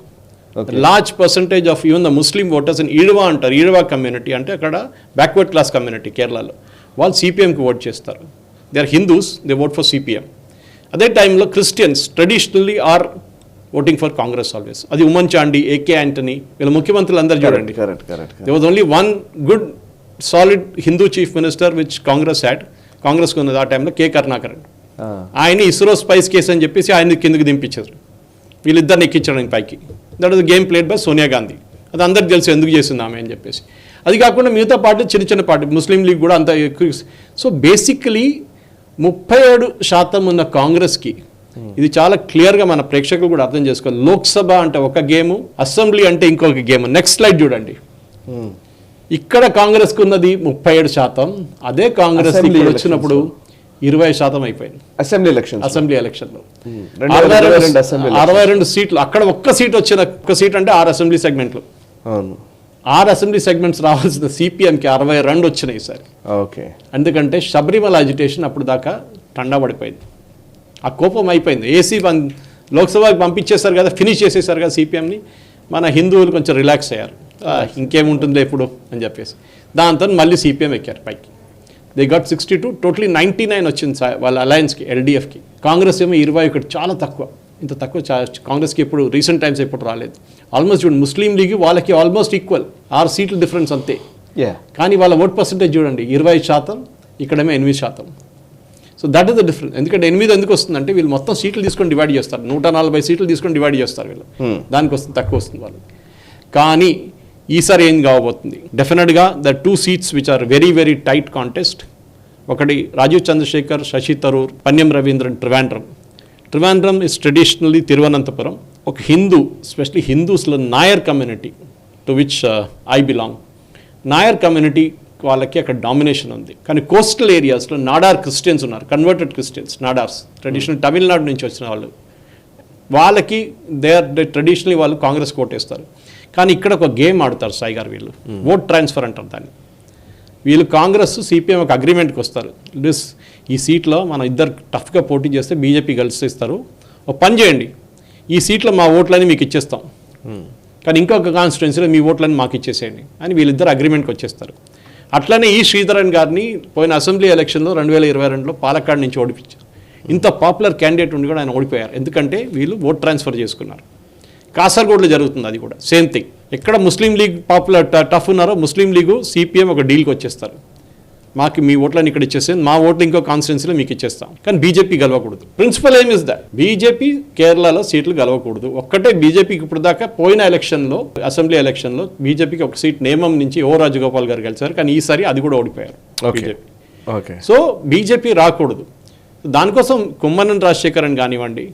large percentage of even the Muslim voters and Ezhava అంటారు, ఈడవా కమ్యూనిటీ అంటే అక్కడ బ్యాక్వర్డ్ క్లాస్ కమ్యూనిటీ కేరళలో, వాళ్ళు సిపిఎంకి ఓట్ చేస్తారు. They are Hindus, they vote for CPM. అదే టైంలో Christians traditionally are voting for Congress always. అది ఉమ్మన్ చాండి, ఏకే యాంటనీ, వీళ్ళ ముఖ్యమంత్రులు అందరూ చూడండి. They was only one good solid Hindu chief minister which Congress had, కాంగ్రెస్కి ఉన్నది ఆ టైంలో, కే కరుణాకరన్. ఆయన ఇస్రో స్పైస్ కేసు అని చెప్పేసి ఆయన కిందకి దింపించారు, వీళ్ళిద్దరిని ఎక్కించడానికి పైకి. That was game played by Sonia Gandhi. అది అందరికి తెలుసు ఎందుకు చేసింది ఆమె అని చెప్పేసి. అది కాకుండా మిగతా పార్టీ చిన్న పార్టీ, ముస్లిం లీగ్ కూడా అంత ఎక్కువ. సో బేసికలీ 37% ఉన్న కాంగ్రెస్కి ఇది చాలా క్లియర్గా మన ప్రేక్షకులు కూడా అర్థం చేసుకోవాలి. లోక్సభ అంటే ఒక గేము, అసెంబ్లీ అంటే ఇంకొక గేమ్. నెక్స్ట్ స్లైడ్ చూడండి. ఇక్కడ కాంగ్రెస్కి ఉన్నది 37%. అదే కాంగ్రెస్ వచ్చినప్పుడు 20% అయిపోయింది అసెంబ్లీ ఎలక్షన్ అసెంబ్లీ ఎలక్షన్లో. 2022 అసెంబ్లీ 62 సీట్లు, అక్కడ ఒక్క సీట్ వచ్చిన, ఒక్క సీట్ అంటే 6 అసెంబ్లీ సెగ్మెంట్లు, అవును 6 అసెంబ్లీ సెగ్మెంట్స్ రావాల్సిన సిపిఎంకి 62 వచ్చినాయి ఈసారి. ఓకే. ఎందుకంటే శబరిమల అజిటేషన్ అప్పుడు దాకా టండా పడిపోయింది, ఆ కోపం అయిపోయింది. లోక్సభకి పంపించేశారు కదా, ఫినిష్ చేసేసారు కదా సిపిఎంని, మన హిందువులు కొంచెం రిలాక్స్ అయ్యారు, ఇంకేముంటుందో ఎప్పుడు అని చెప్పేసి. దాంతో మళ్ళీ సిపిఎం ఎక్కారు పైకి. దే గట్ 62, టోటలీ 99 వచ్చింది వాళ్ళ అలయన్స్కి, ఎల్డీఎఫ్కి. కాంగ్రెస్ ఏమో 21, చాలా తక్కువ. ఇంత తక్కువ కాంగ్రెస్కి ఎప్పుడు రీసెంట్ టైమ్స్ ఎప్పుడు రాలేదు. ఆల్మోస్ట్ చూడండి, ముస్లిం లీగ్ వాళ్ళకి ఆల్మోస్ట్ ఈక్వల్, 6 సీట్ల డిఫరెన్స్ అంతే. కానీ వాళ్ళ ఓట్ పర్సెంటేజ్ చూడండి 20%, ఇక్కడేమో 8%. So that is the difference. ఎందుకంటే 8 ఎందుకు వస్తుందంటే వీళ్ళు మొత్తం సీట్లు తీసుకొని డివైడ్ చేస్తారు, 140 సీట్లు తీసుకొని డివైడ్ చేస్తారు వీళ్ళు, దానికి వస్తుంది, తక్కువ వస్తుంది వాళ్ళకి. కానీ ఈసారి ఏం కావబోతుంది, డెఫినెట్గా the 2 seats which are very very tight contest. ఒకటి రాజీవ్ చంద్రశేఖర్, శశి థరూర్, పన్యం రవీంద్రన్, ట్రివాండ్రం ఇస్ ట్రెడిషనల్లీ తిరువనంతపురం. ఒక హిందూ, ఎస్పెషలీ హిందూస్లో Nair community to which I belong, Nair community వాళ్ళకి అక్కడ డామినేషన్ ఉంది. కానీ కోస్టల్ ఏరియాస్లో నాడార్ క్రిస్టియన్స్ ఉన్నారు, converted Christians, Nadars, traditional Tamil Nadu నుంచి వచ్చిన వాళ్ళు, వాళ్ళకి దే ట్రెడిషనలీ వాళ్ళు కాంగ్రెస్ ఓటేస్తారు. కానీ ఇక్కడ ఒక గేమ్ ఆడతారు సాయి గారు వీళ్ళు, ఓట్ ట్రాన్స్ఫర్ అంటారు దాన్ని. వీళ్ళు కాంగ్రెస్ సిపిఎం ఒక అగ్రిమెంట్కి వస్తారు, ఈ సీట్లో మనం ఇద్దరు టఫ్గా పోటీ చేస్తే బీజేపీ గెలిచిస్తారు, ఒక పని చేయండి, ఈ సీట్లో మా ఓట్లని మీకు ఇచ్చేస్తాం, కానీ ఇంకొక కాన్స్టిట్యున్సీలో మీ ఓట్లని మాకు ఇచ్చేసేయండి అని వీళ్ళిద్దరు అగ్రిమెంట్కి వచ్చేస్తారు. అట్లనే ఈ శ్రీధరన్ గారిని పోయిన అసెంబ్లీ ఎలక్షన్లో 2022లో పాలక్కాడ్ నుంచి ఓడిపించారు. ఇంత పాపులర్ క్యాండిడేట్ ఉండి కూడా ఆయన ఓడిపోయారు, ఎందుకంటే వీళ్ళు ఓట్ ట్రాన్స్ఫర్ చేసుకున్నారు. కాసర్గోడ్లో జరుగుతుంది అది కూడా సేమ్ థింగ్. ఎక్కడ ముస్లిం లీగ్ పాపులర్ టఫ్ ఉన్నారో ముస్లిం లీగు సిపిఎం ఒక డీల్కి వచ్చేస్తారు, మాకు మీ ఓట్లను ఇక్కడ ఇచ్చేస్తే మా ఓట్లు ఇంకో కాన్స్టిట్యున్సీలో మీకు ఇచ్చేస్తాం, కానీ బీజేపీ గెలవకూడదు. ప్రిన్సిపల్ ఏం ఇస్ దట్, బీజేపీ కేరళలో సీట్లు గెలవకూడదు. ఒక్కటే బీజేపీకి ఇప్పుడు దాకా పోయిన ఎలక్షన్లో, అసెంబ్లీ ఎలక్షన్లో బీజేపీకి ఒక సీట్ నేమం నుంచి ఓ రాజగోపాల్ గారు గెలిచారు, కానీ ఈసారి అది కూడా ఓడిపోయారు బీజేపీ. సో బీజేపీ రాకూడదు. దానికోసం కుమ్మనం రాజశేఖరన్ కానివ్వండి,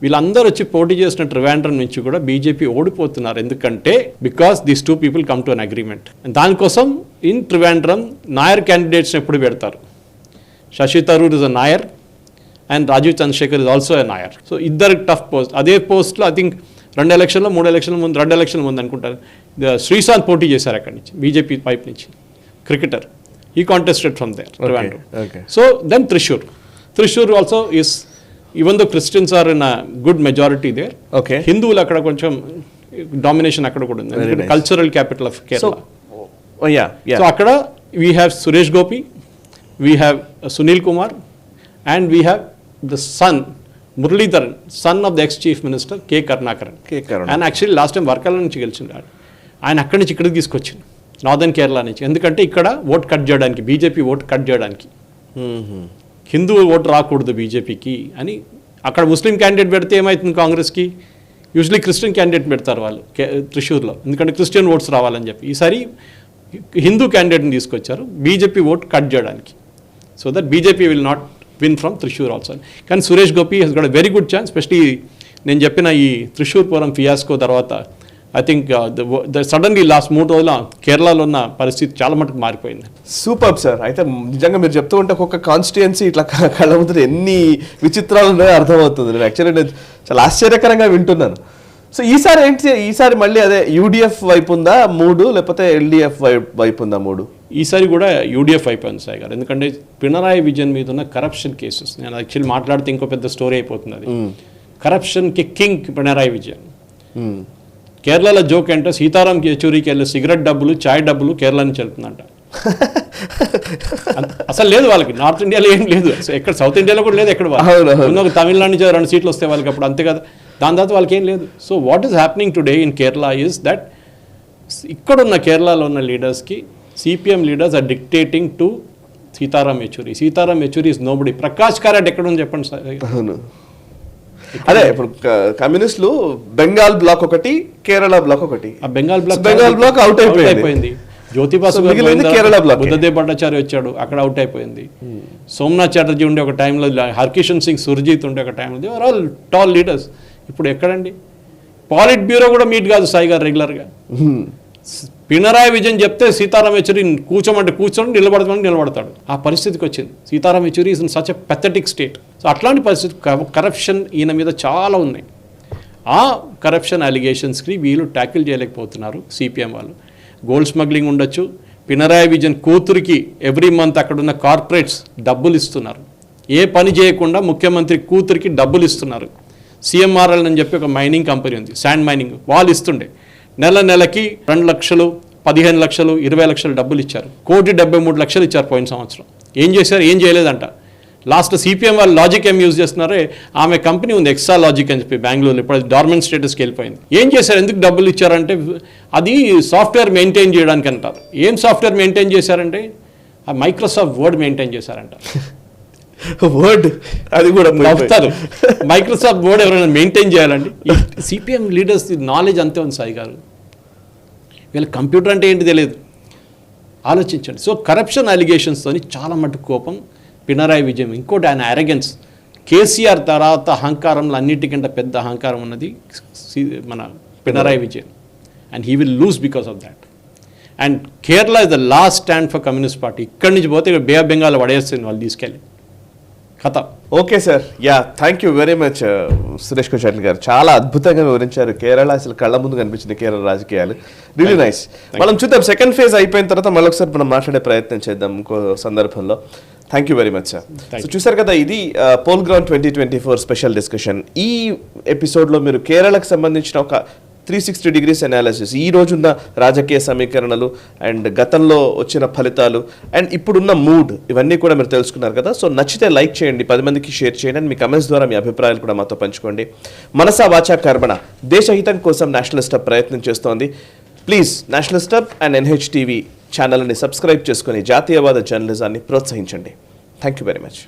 వీళ్ళందరూ వచ్చి పోటీ చేసిన ట్రివాండ్రం నుంచి కూడా బీజేపీ ఓడిపోతున్నారు, ఎందుకంటే because these 2 people come to an agreement. దానికోసం ఇన్ ట్రివాండ్రం నాయర్ క్యాండిడేట్స్ని ఎప్పుడు పెడతారు, Shashi Tharoor is a Nair and Rajeev Chandrasekhar is also a Nair. So ఇద్దరు టఫ్ పోస్ట్. అదే పోస్ట్లో ఐ థింక్ 2 ఎలక్షన్లో 3 ఎలక్షన్ల ముందు 2 ఎలక్షన్ల ముందు అనుకుంటారు శ్రీశాంత్ పోటీ చేశారు అక్కడి నుంచి, బీజేపీ వైపు నుంచి, cricketer. He contested from there Trivandrum. So then Thrissur also is, even though Christians are in a good majority there, హిందువులు అక్కడ కొంచెం డామినేషన్ అక్కడ కూడా ఉంది, cultural capital of Kerala. So అక్కడ we have Suresh Gopi, we have Sunil Kumar, and we have the son Muraleedharan, son of the ex chief minister K Karunakaran. ఆయన actually last time వర్కల నుంచి గెలిచిండు, ఆయన అక్కడి నుంచి ఇక్కడికి తీసుకొచ్చింది, నార్దర్న్ కేరళ నుంచి. ఎందుకంటే ఇక్కడ ఓట్ కట్ చేయడానికి, బీజేపీ ఓట్ కట్ చేయడానికి, హిందూ ఓటు రాకూడదు బీజేపీకి అని. అక్కడ ముస్లిం క్యాండిడేట్ పెడితే ఏమవుతుంది కాంగ్రెస్కి, యూజువలీ క్రిస్టియన్ క్యాండిడేట్ పెడతారు వాళ్ళు త్రిశూర్లో, ఎందుకంటే క్రిస్టియన్ ఓట్స్ రావాలని చెప్పి. ఈసారి హిందూ క్యాండిడేట్ని తీసుకొచ్చారు బీజేపీ ఓట్ కట్ చేయడానికి, so that BJP will not win from Thrissur also. కానీ Suresh Gopi he's got a very good chance, especially నేను చెప్పిన ఈ త్రిశూర్ పురం ఫియాస్కో తర్వాత ఐ థింక్ సడన్లీ లాస్ట్ 3 రోజుల కేరళలో ఉన్న పరిస్థితి చాలా మటుకు మారిపోయింది. Super sir. అయితే నిజంగా మీరు చెప్తూ ఉంటే ఒక్కొక్క కాన్స్టిట్యుయెన్సీ ఇట్లా కళ్ళ ముందు ఎన్ని విచిత్రాలు ఉన్నాయో అర్థమవుతుంది. నేను యాక్చువల్లీ నేను చాలా ఆశ్చర్యకరంగా వింటున్నాను. సో ఈసారి ఏంటి, ఈసారి మళ్ళీ అదే యూడిఎఫ్ వైపు ఉందా 3, లేకపోతే ఎల్డిఎఫ్ వైపు ఉందా 3? ఈసారి కూడా యూడిఎఫ్ అయిపోయింది సాయి గారు, ఎందుకంటే పినరాయి విజయన్ మీద ఉన్న కరప్షన్ కేసెస్, నేను యాక్చువల్లీ మాట్లాడితే ఇంకో పెద్ద స్టోరీ అయిపోతుంది అది. కరప్షన్కి కింగ్ పినరాయి విజయన్. కేరళలో జోక్ అంటే సీతారాం యేచూరికి వెళ్ళే సిగరెట్ డబ్బులు, చాయ్ డబ్బులు కేరళ నుంచి వెళ్తుందంట. అసలు లేదు వాళ్ళకి, నార్త్ ఇండియాలో ఏం లేదు, ఎక్కడ సౌత్ ఇండియాలో కూడా లేదు. ఎక్కడ ఒక తమిళనాడు నుంచి 2 సీట్లు వస్తాయి వాళ్ళకి అప్పుడు, అంతే కదా, దాని తర్వాత వాళ్ళకి ఏం లేదు. So what is happening today in Kerala is that ఇక్కడున్న కేరళలో ఉన్న లీడర్స్కి CPM leaders are dictating to Sitaram Yechury. Sitaram Yechury is nobody. Prakash Karat ఎక్కడ ఉంది చెప్పండి సార్. అదే ఇప్పుడు కమ్యూనిస్టులు బెంగాల్ బ్లాక్ ఒకటి, కేరళ బ్లాక్ ఒకటి. ఆ బెంగాల్ బ్లాక్ అవుట్ అయిపోయింది. జ్యోతిబాసు కేరళ బ్లాక్, బుద్ధదేవ్ భట్టాచార్య వచ్చాడు, అక్కడ అవుట్ అయిపోయింది. సోమనాథ్ చటర్జీ ఉండే ఒక టైంలో, హర్కిషన్ సింగ్ సుర్జీత్ ఉండే ఒక టైంలో, they are all tall leaders. ఇప్పుడు ఎక్కడండి, పాలిట్ బ్యూరో కూడా మీట్ కాదు సాయి గారు రెగ్యులర్గా. పినరాయి విజయన్ చెప్తే సీతారాం యెచూరి కూర్చోమంటే కూర్చొని నిలబడతాడు. ఆ పరిస్థితికి వచ్చింది. Sitaram Yechury is in such a pathetic state. So అట్లాంటి పరిస్థితి, కరప్షన్ ఈయన మీద చాలా ఉన్నాయి. ఆ కరప్షన్ అలిగేషన్స్కి వీళ్ళు ట్యాకిల్ చేయలేకపోతున్నారు సిపిఎం వాళ్ళు. గోల్డ్ స్మగ్లింగ్ ఉండొచ్చు. పినరాయి విజయన్ కూతురికి ఎవ్రీ మంత్ అక్కడ ఉన్న కార్పొరేట్స్ డబ్బులు ఇస్తున్నారు. ఏ పని చేయకుండా ముఖ్యమంత్రి కూతురికి డబ్బులు ఇస్తున్నారు. సిఎంఆర్ఎల్ అని చెప్పి ఒక మైనింగ్ కంపెనీ ఉంది, శాండ్ మైనింగ్, వాళ్ళు ఇస్తుండే నెలకి 2 లక్షలు, 15 లక్షలు, 20 లక్షలు డబ్బులు ఇచ్చారు. 1,73,00,000 ఇచ్చారు పోయిన సంవత్సరం. ఏం చేశారు? ఏం చేయలేదంట. లాస్ట్ సిపిఎం వాళ్ళు లాజిక్ ఏం యూజ్ చేస్తున్నారే, ఆమె కంపెనీ ఉంది ఎక్సా లాజిక్ అని చెప్పి బెంగళూరులో, ఇప్పుడు డార్మెంట్ స్టేటస్కి వెళ్ళిపోయింది. ఏం చేశారు? ఎందుకు డబ్బులు ఇచ్చారంటే అది సాఫ్ట్వేర్ మెయింటైన్ చేయడానికి అంటారు. ఏం సాఫ్ట్వేర్ మెయింటైన్ చేశారంటే ఆ మైక్రోసాఫ్ట్ వర్డ్ మెయింటైన్ చేశారంట. వర్డ్ అది కూడా నవ్వుతారు. మైక్రోసాఫ్ట్ వర్డ్ ఎవరైనా మెయింటైన్ చేయాలండి? సిపిఎం లీడర్స్ నాలెడ్జ్ అంతే ఉంది సాయి గారు. వీళ్ళ కంప్యూటర్ అంటే ఏంటి తెలియదు. ఆలోచించండి. సో కరప్షన్ అలిగేషన్స్తో చాలా మటుకు కోపం పినరాయి విజయన్. ఇంకోటి ఆయన అరగెన్స్. కేసీఆర్ తర్వాత అహంకారంలో అన్నిటికంటే పెద్ద అహంకారం ఉన్నది మన Pinarayi Vijayan. And he will lose because of that. And Kerala is the last stand for communist party. ఇక్కడి నుంచి పోతే ఇక్కడ బే ఆఫ్ బెంగాల్ పడేస్తుంది వాళ్ళు తీసుకెళ్ళి కథ. Okay sir, yeah, thank you very much Suresh Kochatla గారు. చాలా అద్భుతంగా వివరించారు. కేరళ అసలు కళ్ళ ముందు కనిపించింది కేరళ రాజకీయాలు. Really nice. మనం చూద్దాం, సెకండ్ ఫేజ్ అయిపోయిన తర్వాత మళ్ళొకసారి మనం మాట్లాడే ప్రయత్నం చేద్దాం ఇంకో సందర్భంలో. Thank you very much sir. So చూసారు కదా, ఇది పోల్ గ్రౌండ్ 2024 స్పెషల్ డిస్కషన్. ఈ ఎపిసోడ్లో మీరు కేరళకు సంబంధించిన ఒక 360 degrees అనాలిసిస్, ఈ రోజున్న రాజకీయ సమీకరణలు అండ్ గతంలో వచ్చిన ఫలితాలు అండ్ ఇప్పుడున్న మూడ్, ఇవన్నీ కూడా మీరు తెలుసుకున్నారు కదా. సో నచ్చితే లైక్ చేయండి, 10 మందికి షేర్ చేయండి, అండ్ మీ కమెంట్స్ ద్వారా మీ అభిప్రాయాలు కూడా మాతో పంచుకోండి. మనసా వాచా కర్మణ దేశహితం కోసం నేషనలిస్ట్ హబ్ ప్రయత్నం చేస్తోంది. Please Nationalist hub and NH TV ఛానల్ని సబ్స్క్రైబ్ చేసుకొని జాతీయవాద జర్నలిజాన్ని ప్రోత్సహించండి. Thank you very much.